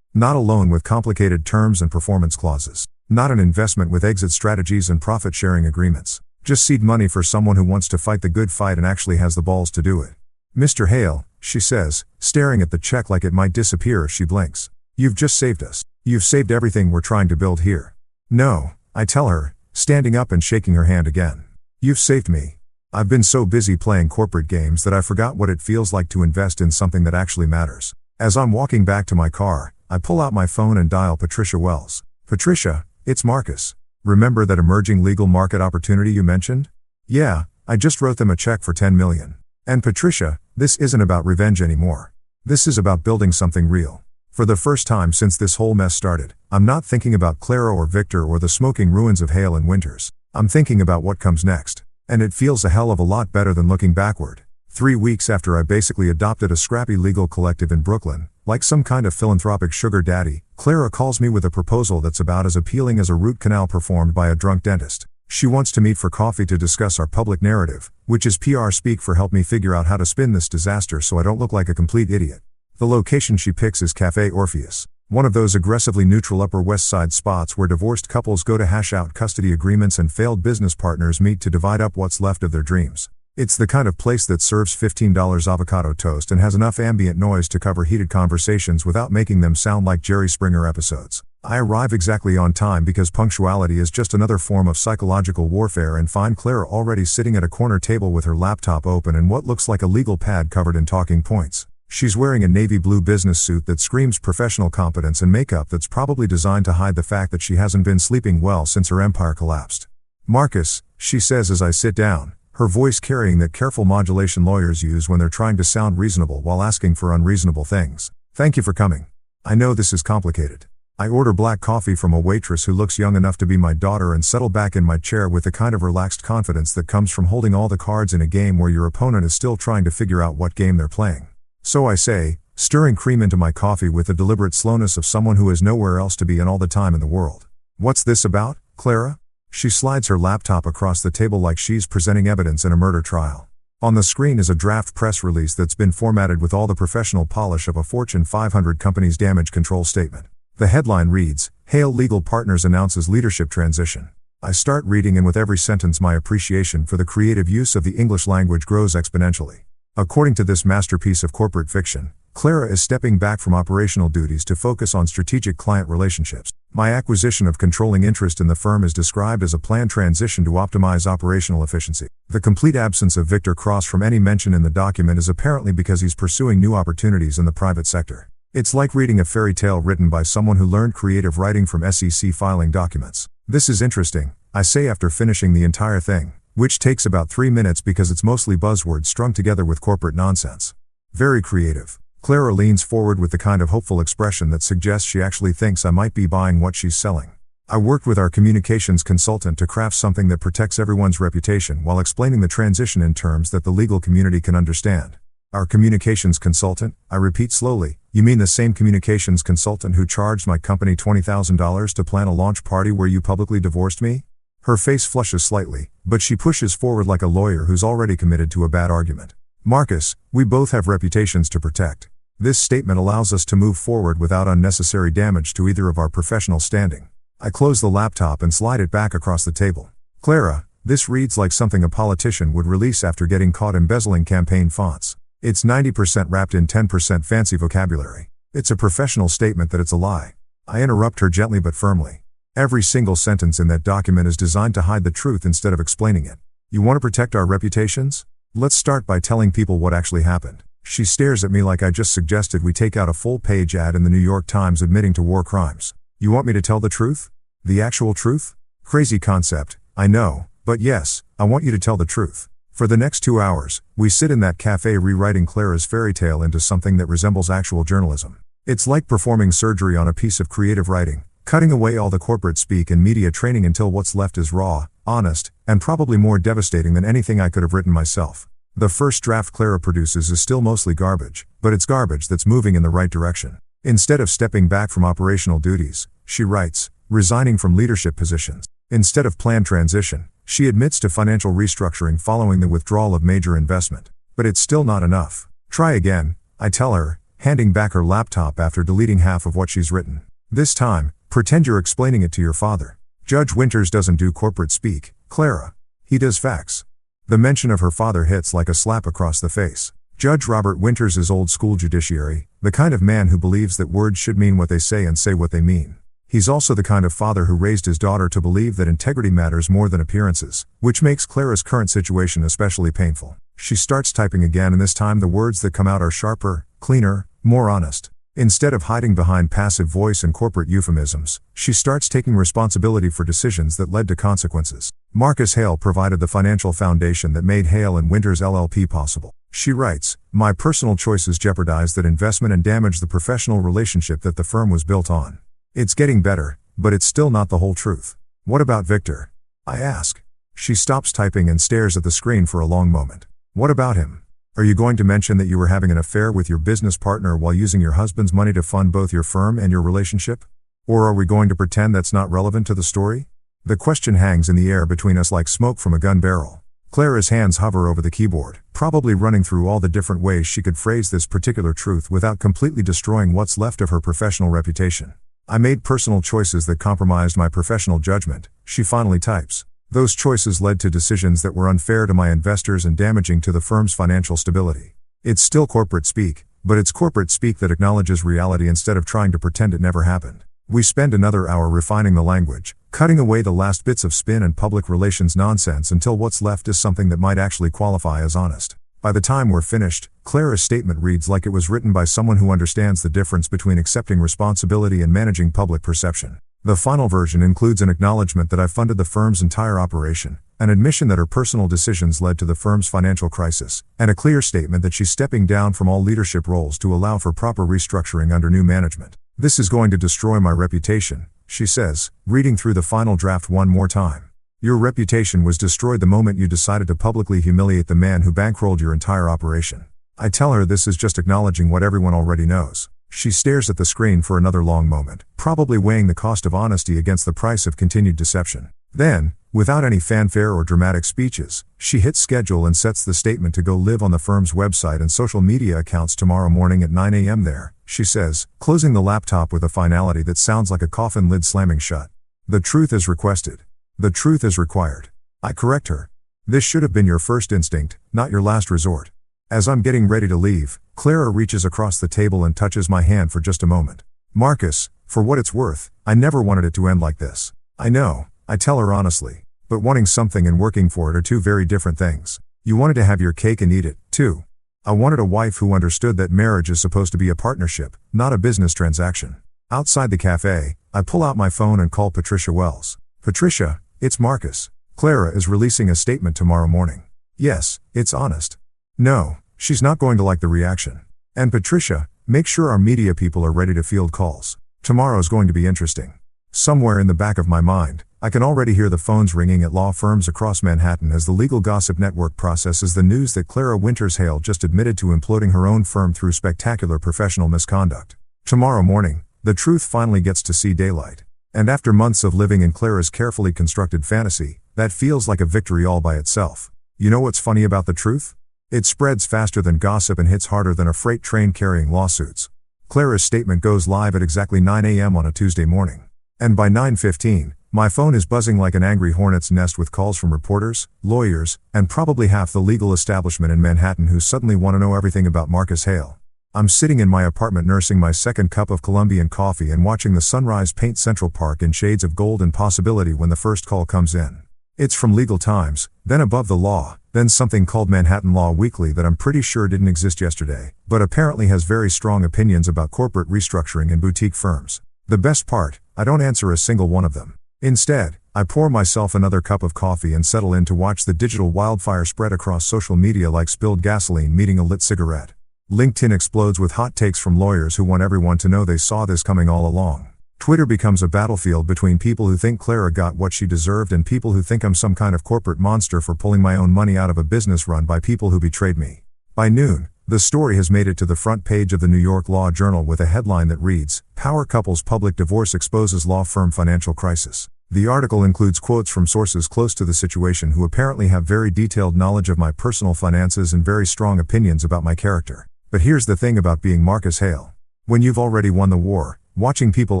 Not a loan with complicated terms and performance clauses. Not an investment with exit strategies and profit-sharing agreements. Just seed money for someone who wants to fight the good fight and actually has the balls to do it. Mr. Hale, she says, staring at the check like it might disappear if she blinks. You've just saved us. You've saved everything we're trying to build here. No, I tell her, standing up and shaking her hand again. You've saved me. I've been so busy playing corporate games that I forgot what it feels like to invest in something that actually matters. As I'm walking back to my car, I pull out my phone and dial Patricia Wells. Patricia, it's Marcus. Remember that emerging legal market opportunity you mentioned? Yeah, I just wrote them a check for $10 million. And Patricia, this isn't about revenge anymore. This is about building something real. For the first time since this whole mess started, I'm not thinking about Clara or Victor or the smoking ruins of Hale and Winters. I'm thinking about what comes next. And it feels a hell of a lot better than looking backward. 3 weeks after I basically adopted a scrappy legal collective in Brooklyn, like some kind of philanthropic sugar daddy, Clara calls me with a proposal that's about as appealing as a root canal performed by a drunk dentist. She wants to meet for coffee to discuss our public narrative, which is PR speak for help me figure out how to spin this disaster so I don't look like a complete idiot. The location she picks is Cafe Orpheus, one of those aggressively neutral Upper West Side spots where divorced couples go to hash out custody agreements and failed business partners meet to divide up what's left of their dreams. It's the kind of place that serves $15 avocado toast and has enough ambient noise to cover heated conversations without making them sound like Jerry Springer episodes. I arrive exactly on time because punctuality is just another form of psychological warfare and find Clara already sitting at a corner table with her laptop open and what looks like a legal pad covered in talking points. She's wearing a navy blue business suit that screams professional competence and makeup that's probably designed to hide the fact that she hasn't been sleeping well since her empire collapsed. Marcus, she says as I sit down, her voice carrying that careful modulation lawyers use when they're trying to sound reasonable while asking for unreasonable things. Thank you for coming. I know this is complicated. I order black coffee from a waitress who looks young enough to be my daughter and settle back in my chair with the kind of relaxed confidence that comes from holding all the cards in a game where your opponent is still trying to figure out what game they're playing. So I say, stirring cream into my coffee with the deliberate slowness of someone who has nowhere else to be and all the time in the world. What's this about, Clara? She slides her laptop across the table like she's presenting evidence in a murder trial. On the screen is a draft press release that's been formatted with all the professional polish of a Fortune 500 company's damage control statement. The headline reads, Hale Legal Partners announces leadership transition. I start reading and with every sentence my appreciation for the creative use of the English language grows exponentially. According to this masterpiece of corporate fiction, Clara is stepping back from operational duties to focus on strategic client relationships. My acquisition of controlling interest in the firm is described as a planned transition to optimize operational efficiency. The complete absence of Victor Cross from any mention in the document is apparently because he's pursuing new opportunities in the private sector. It's like reading a fairy tale written by someone who learned creative writing from SEC filing documents. This is interesting, I say after finishing the entire thing, which takes about 3 minutes because it's mostly buzzwords strung together with corporate nonsense. Very creative. Clara leans forward with the kind of hopeful expression that suggests she actually thinks I might be buying what she's selling. I worked with our communications consultant to craft something that protects everyone's reputation while explaining the transition in terms that the legal community can understand. Our communications consultant, I repeat slowly, you mean the same communications consultant who charged my company $20,000 to plan a launch party where you publicly divorced me? Her face flushes slightly, but she pushes forward like a lawyer who's already committed to a bad argument. Marcus, we both have reputations to protect. This statement allows us to move forward without unnecessary damage to either of our professional standing. I close the laptop and slide it back across the table. Clara, this reads like something a politician would release after getting caught embezzling campaign fonts. It's 90% wrapped in 10% fancy vocabulary. It's a professional statement that it's a lie. I interrupt her gently but firmly. Every single sentence in that document is designed to hide the truth instead of explaining it. You want to protect our reputations? Let's start by telling people what actually happened. She stares at me like I just suggested we take out a full-page ad in the New York Times admitting to war crimes. You want me to tell the truth? The actual truth? Crazy concept, I know, but yes, I want you to tell the truth. For the next 2 hours, we sit in that cafe rewriting Clara's fairy tale into something that resembles actual journalism. It's like performing surgery on a piece of creative writing, cutting away all the corporate speak and media training until what's left is raw, honest, and probably more devastating than anything I could have written myself. The first draft Clara produces is still mostly garbage, but it's garbage that's moving in the right direction. Instead of stepping back from operational duties, she writes, resigning from leadership positions. Instead of planned transition, she admits to financial restructuring following the withdrawal of major investment. But it's still not enough. Try again, I tell her, handing back her laptop after deleting half of what she's written. This time, pretend you're explaining it to your father. Judge Winters doesn't do corporate speak, Clara. He does facts. The mention of her father hits like a slap across the face. Judge Robert Winters is old school judiciary, the kind of man who believes that words should mean what they say and say what they mean. He's also the kind of father who raised his daughter to believe that integrity matters more than appearances, which makes Clara's current situation especially painful. She starts typing again, and this time the words that come out are sharper, cleaner, more honest. Instead of hiding behind passive voice and corporate euphemisms, she starts taking responsibility for decisions that led to consequences. Marcus Hale provided the financial foundation that made Hale and Winters LLP possible. She writes, "My personal choices jeopardized that investment and damaged the professional relationship that the firm was built on. It's getting better, but it's still not the whole truth." "What about Victor?" I ask. She stops typing and stares at the screen for a long moment. "What about him? Are you going to mention that you were having an affair with your business partner while using your husband's money to fund both your firm and your relationship? Or are we going to pretend that's not relevant to the story?" The question hangs in the air between us like smoke from a gun barrel. Clara's hands hover over the keyboard, probably running through all the different ways she could phrase this particular truth without completely destroying what's left of her professional reputation. "I made personal choices that compromised my professional judgment," she finally types. "Those choices led to decisions that were unfair to my investors and damaging to the firm's financial stability." It's still corporate speak, but it's corporate speak that acknowledges reality instead of trying to pretend it never happened. We spend another hour refining the language, cutting away the last bits of spin and public relations nonsense until what's left is something that might actually qualify as honest. By the time we're finished, Clara's statement reads like it was written by someone who understands the difference between accepting responsibility and managing public perception. The final version includes an acknowledgement that I funded the firm's entire operation, an admission that her personal decisions led to the firm's financial crisis, and a clear statement that she's stepping down from all leadership roles to allow for proper restructuring under new management. "This is going to destroy my reputation," she says, reading through the final draft one more time. "Your reputation was destroyed the moment you decided to publicly humiliate the man who bankrolled your entire operation." I tell her this is just acknowledging what everyone already knows. She stares at the screen for another long moment, probably weighing the cost of honesty against the price of continued deception. Then, without any fanfare or dramatic speeches, she hits schedule and sets the statement to go live on the firm's website and social media accounts tomorrow morning at 9 a.m. there, she says, closing the laptop with a finality that sounds like a coffin lid slamming shut. "The truth is requested. The truth is required." I correct her. "This should have been your first instinct, not your last resort." As I'm getting ready to leave, Clara reaches across the table and touches my hand for just a moment. "Marcus, for what it's worth, I never wanted it to end like this." "I know," I tell her honestly. "But wanting something and working for it are two very different things. You wanted to have your cake and eat it, too." I wanted a wife who understood that marriage is supposed to be a partnership, not a business transaction. Outside the cafe, I pull out my phone and call Patricia Wells. "Patricia, it's Marcus. Clara is releasing a statement tomorrow morning." "Yes, it's honest." "No, she's not going to like the reaction. And Patricia, make sure our media people are ready to field calls. Tomorrow's going to be interesting." Somewhere in the back of my mind, I can already hear the phones ringing at law firms across Manhattan as the legal gossip network processes the news that Clara Winters Hale just admitted to imploding her own firm through spectacular professional misconduct. Tomorrow morning, the truth finally gets to see daylight. And after months of living in Clara's carefully constructed fantasy, that feels like a victory all by itself. You know what's funny about the truth? It spreads faster than gossip and hits harder than a freight train carrying lawsuits. Clara's statement goes live at exactly 9 a.m. on a Tuesday morning. And by 9:15, my phone is buzzing like an angry hornet's nest with calls from reporters, lawyers, and probably half the legal establishment in Manhattan who suddenly want to know everything about Marcus Hale. I'm sitting in my apartment nursing my second cup of Colombian coffee and watching the sunrise paint Central Park in shades of gold and possibility when the first call comes in. It's from Legal Times, then Above the Law, then something called Manhattan Law Weekly that I'm pretty sure didn't exist yesterday, but apparently has very strong opinions about corporate restructuring and boutique firms. The best part, I don't answer a single one of them. Instead, I pour myself another cup of coffee and settle in to watch the digital wildfire spread across social media like spilled gasoline meeting a lit cigarette. LinkedIn explodes with hot takes from lawyers who want everyone to know they saw this coming all along. Twitter becomes a battlefield between people who think Clara got what she deserved and people who think I'm some kind of corporate monster for pulling my own money out of a business run by people who betrayed me. By noon, the story has made it to the front page of the New York Law Journal with a headline that reads, "Power Couple's Public Divorce Exposes Law Firm Financial Crisis." The article includes quotes from sources close to the situation who apparently have very detailed knowledge of my personal finances and very strong opinions about my character. But here's the thing about being Marcus Hale. When you've already won the war, watching people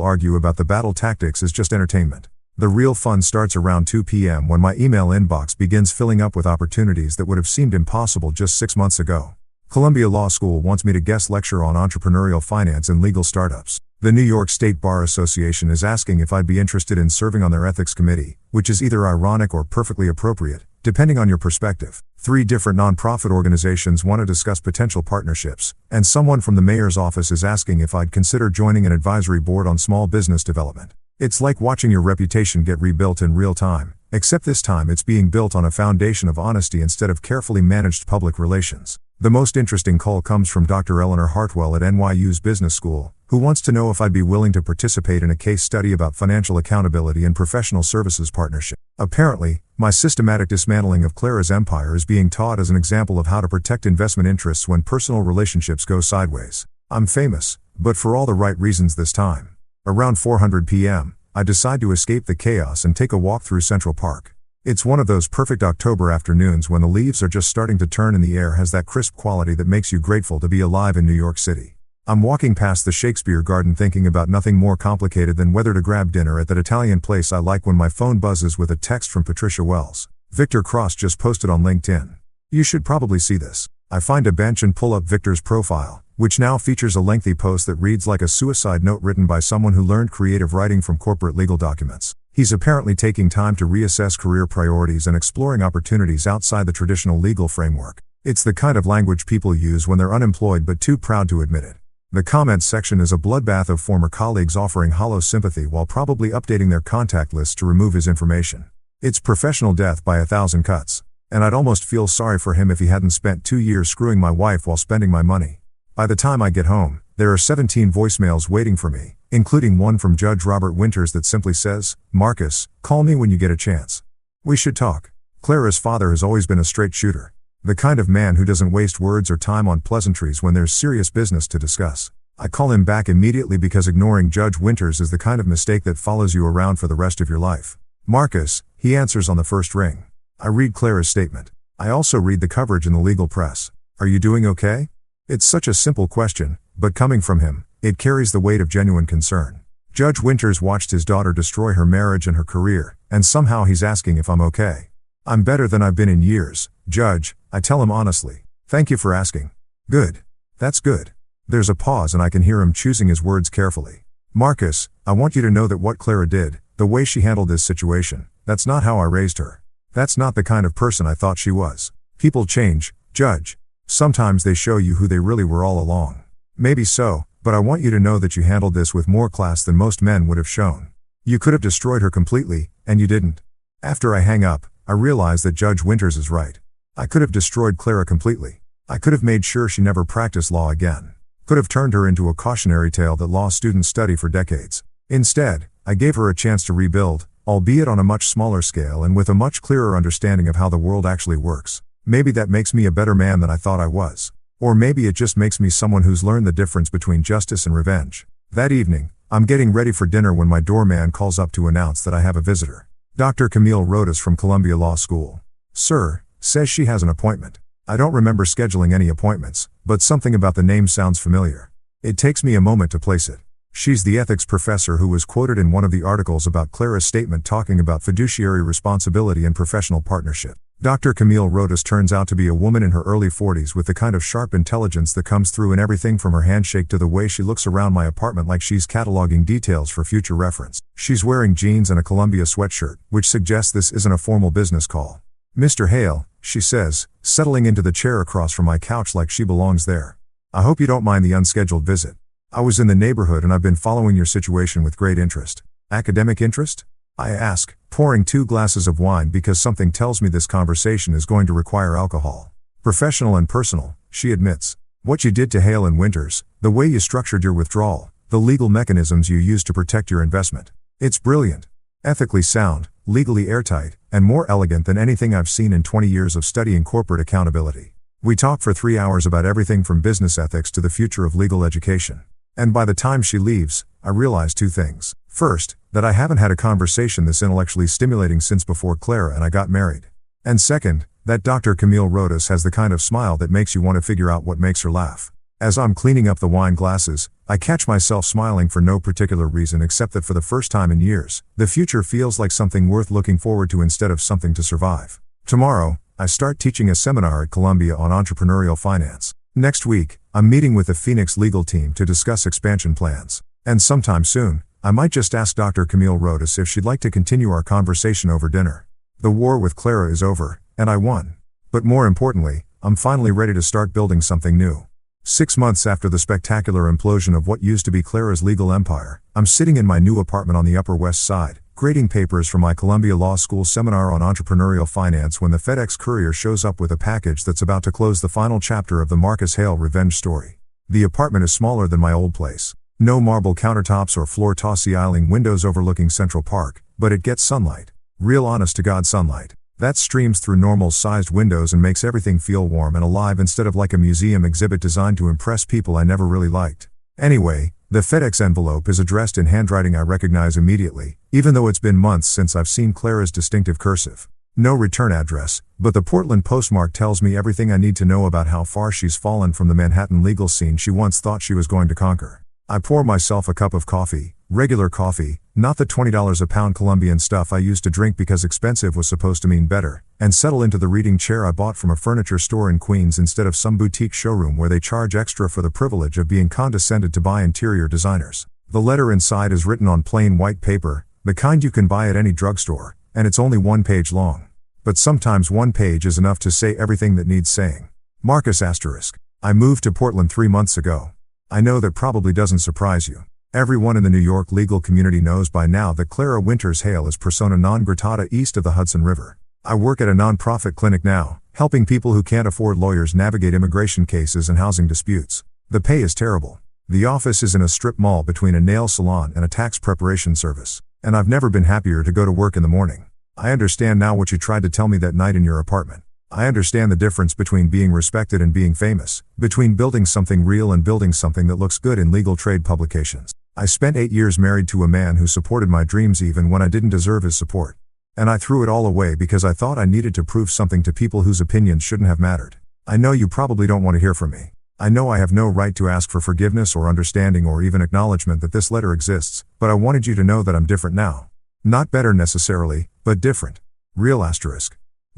argue about the battle tactics is just entertainment. The real fun starts around 2 p.m. when my email inbox begins filling up with opportunities that would have seemed impossible just 6 months ago. Columbia Law School wants me to guest lecture on entrepreneurial finance and legal startups. The New York State Bar Association is asking if I'd be interested in serving on their ethics committee, which is either ironic or perfectly appropriate, depending on your perspective. 3 different nonprofit organizations want to discuss potential partnerships, and someone from the mayor's office is asking if I'd consider joining an advisory board on small business development. It's like watching your reputation get rebuilt in real time, except this time it's being built on a foundation of honesty instead of carefully managed public relations. The most interesting call comes from Dr. Eleanor Hartwell at NYU's Business School, who wants to know if I'd be willing to participate in a case study about financial accountability and professional services partnership. Apparently, my systematic dismantling of Clara's empire is being taught as an example of how to protect investment interests when personal relationships go sideways. I'm famous, but for all the right reasons this time. Around 4:00 p.m., I decide to escape the chaos and take a walk through Central Park. It's one of those perfect October afternoons when the leaves are just starting to turn and the air has that crisp quality that makes you grateful to be alive in New York City. I'm walking past the Shakespeare Garden thinking about nothing more complicated than whether to grab dinner at that Italian place I like when my phone buzzes with a text from Patricia Wells. Victor Cross just posted on LinkedIn. You should probably see this. I find a bench and pull up Victor's profile, which now features a lengthy post that reads like a suicide note written by someone who learned creative writing from corporate legal documents. He's apparently taking time to reassess career priorities and exploring opportunities outside the traditional legal framework. It's the kind of language people use when they're unemployed but too proud to admit it. The comments section is a bloodbath of former colleagues offering hollow sympathy while probably updating their contact lists to remove his information. It's professional death by 1,000 cuts. And I'd almost feel sorry for him if he hadn't spent 2 years screwing my wife while spending my money. By the time I get home, there are 17 voicemails waiting for me, including one from Judge Robert Winters that simply says, "Marcus, call me when you get a chance. We should talk." Clara's father has always been a straight shooter. The kind of man who doesn't waste words or time on pleasantries when there's serious business to discuss. I call him back immediately because ignoring Judge Winters is the kind of mistake that follows you around for the rest of your life. "Marcus," he answers on the first ring. I read Clara's statement. I also read the coverage in the legal press. "Are you doing okay?" It's such a simple question, but coming from him, it carries the weight of genuine concern. Judge Winters watched his daughter destroy her marriage and her career, and somehow he's asking if I'm okay. "I'm better than I've been in years, Judge," I tell him honestly. "Thank you for asking." "Good. That's good." There's a pause and I can hear him choosing his words carefully. "Marcus, I want you to know that what Clara did, the way she handled this situation, that's not how I raised her. That's not the kind of person I thought she was. People change, Judge. Sometimes they show you who they really were all along. Maybe so, but I want you to know that you handled this with more class than most men would have shown. You could have destroyed her completely, and you didn't." After I hang up, I realize that Judge Winters is right. I could have destroyed Clara completely. I could have made sure she never practiced law again. Could have turned her into a cautionary tale that law students study for decades. Instead, I gave her a chance to rebuild, albeit on a much smaller scale and with a much clearer understanding of how the world actually works. Maybe that makes me a better man than I thought I was. Or maybe it just makes me someone who's learned the difference between justice and revenge. That evening, I'm getting ready for dinner when my doorman calls up to announce that I have a visitor. Dr. Camille Rodas from Columbia Law School. "Sir," says she has an appointment. I don't remember scheduling any appointments, but something about the name sounds familiar. It takes me a moment to place it. She's the ethics professor who was quoted in one of the articles about Clara's statement talking about fiduciary responsibility and professional partnership. Dr. Camille Rodas turns out to be a woman in her early 40s with the kind of sharp intelligence that comes through in everything from her handshake to the way she looks around my apartment like she's cataloging details for future reference. She's wearing jeans and a Columbia sweatshirt, which suggests this isn't a formal business call. "Mr. Hale," she says, settling into the chair across from my couch like she belongs there. "I hope you don't mind the unscheduled visit. I was in the neighborhood and I've been following your situation with great interest." "Academic interest?" I ask, pouring 2 glasses of wine because something tells me this conversation is going to require alcohol. "Professional and personal," she admits. "What you did to Hale and Winters, the way you structured your withdrawal, the legal mechanisms you used to protect your investment. It's brilliant. Ethically sound, legally airtight, and more elegant than anything I've seen in 20 years of studying corporate accountability." We talk for 3 hours about everything from business ethics to the future of legal education. And by the time she leaves, I realize 2 things. First, that I haven't had a conversation this intellectually stimulating since before Clara and I got married. And second, that Dr. Camille Rodas has the kind of smile that makes you want to figure out what makes her laugh. As I'm cleaning up the wine glasses, I catch myself smiling for no particular reason except that for the first time in years, the future feels like something worth looking forward to instead of something to survive. Tomorrow, I start teaching a seminar at Columbia on entrepreneurial finance. Next week, I'm meeting with the Phoenix legal team to discuss expansion plans. And sometime soon, I might just ask Dr. Camille Rodas if she'd like to continue our conversation over dinner. The war with Clara is over, and I won. But more importantly, I'm finally ready to start building something new. 6 months after the spectacular implosion of what used to be Clara's legal empire, I'm sitting in my new apartment on the Upper West Side, grading papers for my Columbia Law School seminar on entrepreneurial finance when the FedEx courier shows up with a package that's about to close the final chapter of the Marcus Hale revenge story. The apartment is smaller than my old place. No marble countertops or floor-to-ceiling windows overlooking Central Park, but it gets sunlight. Real honest-to-God sunlight. That streams through normal-sized windows and makes everything feel warm and alive instead of like a museum exhibit designed to impress people I never really liked. Anyway, the FedEx envelope is addressed in handwriting I recognize immediately, even though it's been months since I've seen Clara's distinctive cursive. No return address, but the Portland postmark tells me everything I need to know about how far she's fallen from the Manhattan legal scene she once thought she was going to conquer. I pour myself a cup of coffee, regular coffee, not the $20 a pound Colombian stuff I used to drink because expensive was supposed to mean better, and settle into the reading chair I bought from a furniture store in Queens instead of some boutique showroom where they charge extra for the privilege of being condescended to by interior designers. The letter inside is written on plain white paper, the kind you can buy at any drugstore, and it's only 1 page long. But sometimes 1 page is enough to say everything that needs saying. Marcus *. I moved to Portland 3 months ago. I know that probably doesn't surprise you. Everyone in the New York legal community knows by now that Clara Winters Hale is persona non grata east of the Hudson River. I work at a nonprofit clinic now, helping people who can't afford lawyers navigate immigration cases and housing disputes. The pay is terrible. The office is in a strip mall between a nail salon and a tax preparation service, and I've never been happier to go to work in the morning. I understand now what you tried to tell me that night in your apartment. I understand the difference between being respected and being famous, between building something real and building something that looks good in legal trade publications. I spent 8 years married to a man who supported my dreams even when I didn't deserve his support. And I threw it all away because I thought I needed to prove something to people whose opinions shouldn't have mattered. I know you probably don't want to hear from me. I know I have no right to ask for forgiveness or understanding or even acknowledgement that this letter exists, but I wanted you to know that I'm different now. Not better necessarily, but different. Real *.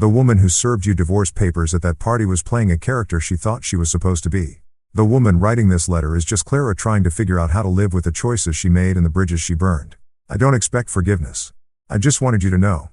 The woman who served you divorce papers at that party was playing a character she thought she was supposed to be. The woman writing this letter is just Clara trying to figure out how to live with the choices she made and the bridges she burned. I don't expect forgiveness. I just wanted you to know.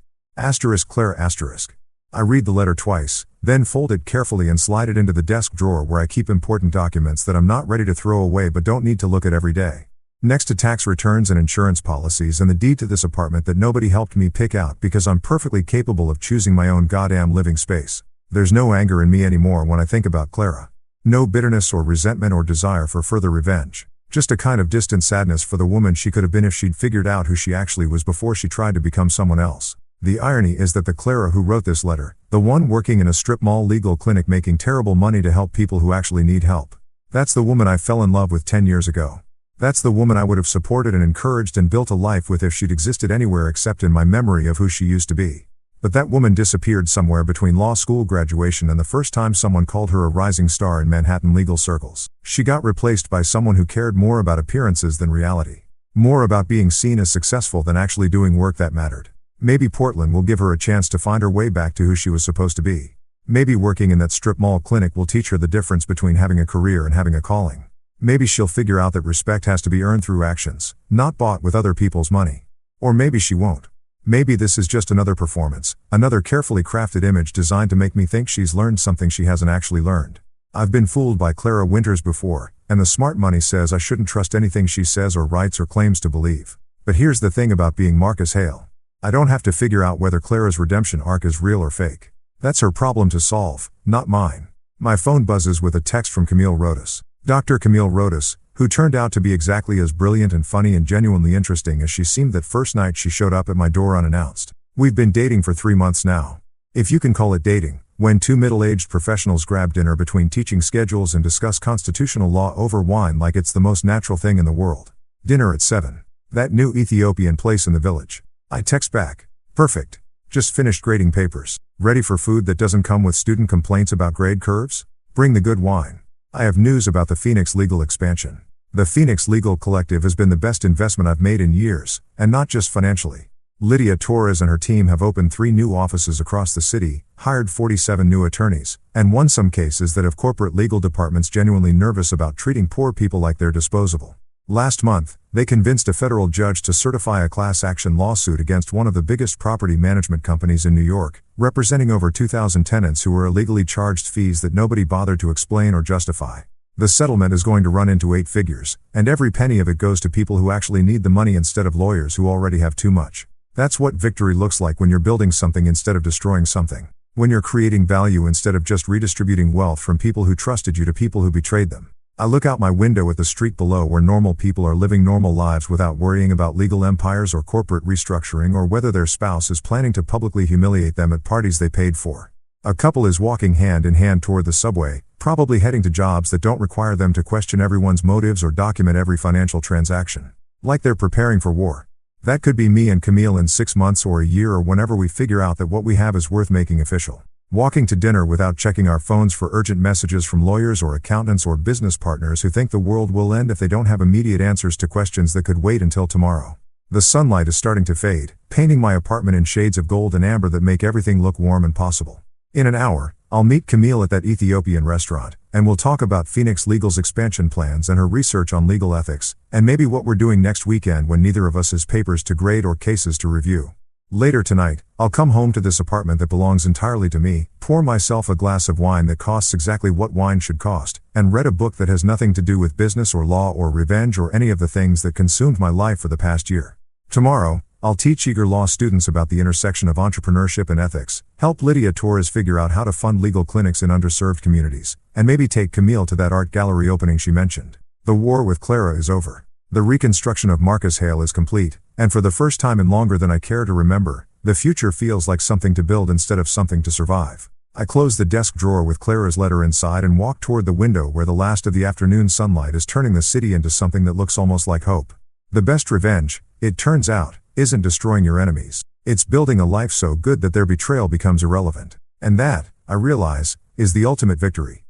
Clara *. I read the letter twice, then fold it carefully and slide it into the desk drawer where I keep important documents that I'm not ready to throw away but don't need to look at every day. Next to tax returns and insurance policies and the deed to this apartment that nobody helped me pick out because I'm perfectly capable of choosing my own goddamn living space. There's no anger in me anymore when I think about Clara. No bitterness or resentment or desire for further revenge. Just a kind of distant sadness for the woman she could have been if she'd figured out who she actually was before she tried to become someone else. The irony is that the Clara who wrote this letter, the one working in a strip mall legal clinic making terrible money to help people who actually need help. That's the woman I fell in love with 10 years ago. That's the woman I would have supported and encouraged and built a life with if she'd existed anywhere except in my memory of who she used to be. But that woman disappeared somewhere between law school graduation and the first time someone called her a rising star in Manhattan legal circles. She got replaced by someone who cared more about appearances than reality. More about being seen as successful than actually doing work that mattered. Maybe Portland will give her a chance to find her way back to who she was supposed to be. Maybe working in that strip mall clinic will teach her the difference between having a career and having a calling. Maybe she'll figure out that respect has to be earned through actions, not bought with other people's money. Or maybe she won't. Maybe this is just another performance, another carefully crafted image designed to make me think she's learned something she hasn't actually learned. I've been fooled by Clara Winters before, and the smart money says I shouldn't trust anything she says or writes or claims to believe. But here's the thing about being Marcus Hale. I don't have to figure out whether Clara's redemption arc is real or fake. That's her problem to solve, not mine. My phone buzzes with a text from Camille Rodas. Dr. Camille Rodas, who turned out to be exactly as brilliant and funny and genuinely interesting as she seemed that first night she showed up at my door unannounced. We've been dating for 3 months now. If you can call it dating, when two middle-aged professionals grab dinner between teaching schedules and discuss constitutional law over wine like it's the most natural thing in the world. Dinner at 7. That new Ethiopian place in the village. I text back. Perfect. Just finished grading papers. Ready for food that doesn't come with student complaints about grade curves? Bring the good wine. I have news about the Phoenix Legal expansion. The Phoenix Legal Collective has been the best investment I've made in years, and not just financially. Lydia Torres and her team have opened 3 new offices across the city, hired 47 new attorneys, and won some cases that have corporate legal departments genuinely nervous about treating poor people like they're disposable. Last month, they convinced a federal judge to certify a class action lawsuit against one of the biggest property management companies in New York, representing over 2,000 tenants who were illegally charged fees that nobody bothered to explain or justify. The settlement is going to run into 8 figures, and every penny of it goes to people who actually need the money instead of lawyers who already have too much. That's what victory looks like when you're building something instead of destroying something. When you're creating value instead of just redistributing wealth from people who trusted you to people who betrayed them. I look out my window at the street below where normal people are living normal lives without worrying about legal empires or corporate restructuring or whether their spouse is planning to publicly humiliate them at parties they paid for. A couple is walking hand in hand toward the subway, probably heading to jobs that don't require them to question everyone's motives or document every financial transaction. Like they're preparing for war. That could be me and Camille in 6 months or a year or whenever we figure out that what we have is worth making official. Walking to dinner without checking our phones for urgent messages from lawyers or accountants or business partners who think the world will end if they don't have immediate answers to questions that could wait until tomorrow. The sunlight is starting to fade, painting my apartment in shades of gold and amber that make everything look warm and possible. In an hour, I'll meet Camille at that Ethiopian restaurant, and we'll talk about Phoenix Legal's expansion plans and her research on legal ethics, and maybe what we're doing next weekend when neither of us has papers to grade or cases to review. Later tonight, I'll come home to this apartment that belongs entirely to me, pour myself a glass of wine that costs exactly what wine should cost, and read a book that has nothing to do with business or law or revenge or any of the things that consumed my life for the past year. Tomorrow, I'll teach eager law students about the intersection of entrepreneurship and ethics, help Lydia Torres figure out how to fund legal clinics in underserved communities, and maybe take Camille to that art gallery opening she mentioned. The war with Clara is over. The reconstruction of Marcus Hale is complete, and for the first time in longer than I care to remember, the future feels like something to build instead of something to survive. I close the desk drawer with Clara's letter inside and walk toward the window where the last of the afternoon sunlight is turning the city into something that looks almost like hope. The best revenge, it turns out, isn't destroying your enemies. It's building a life so good that their betrayal becomes irrelevant. And that, I realize, is the ultimate victory.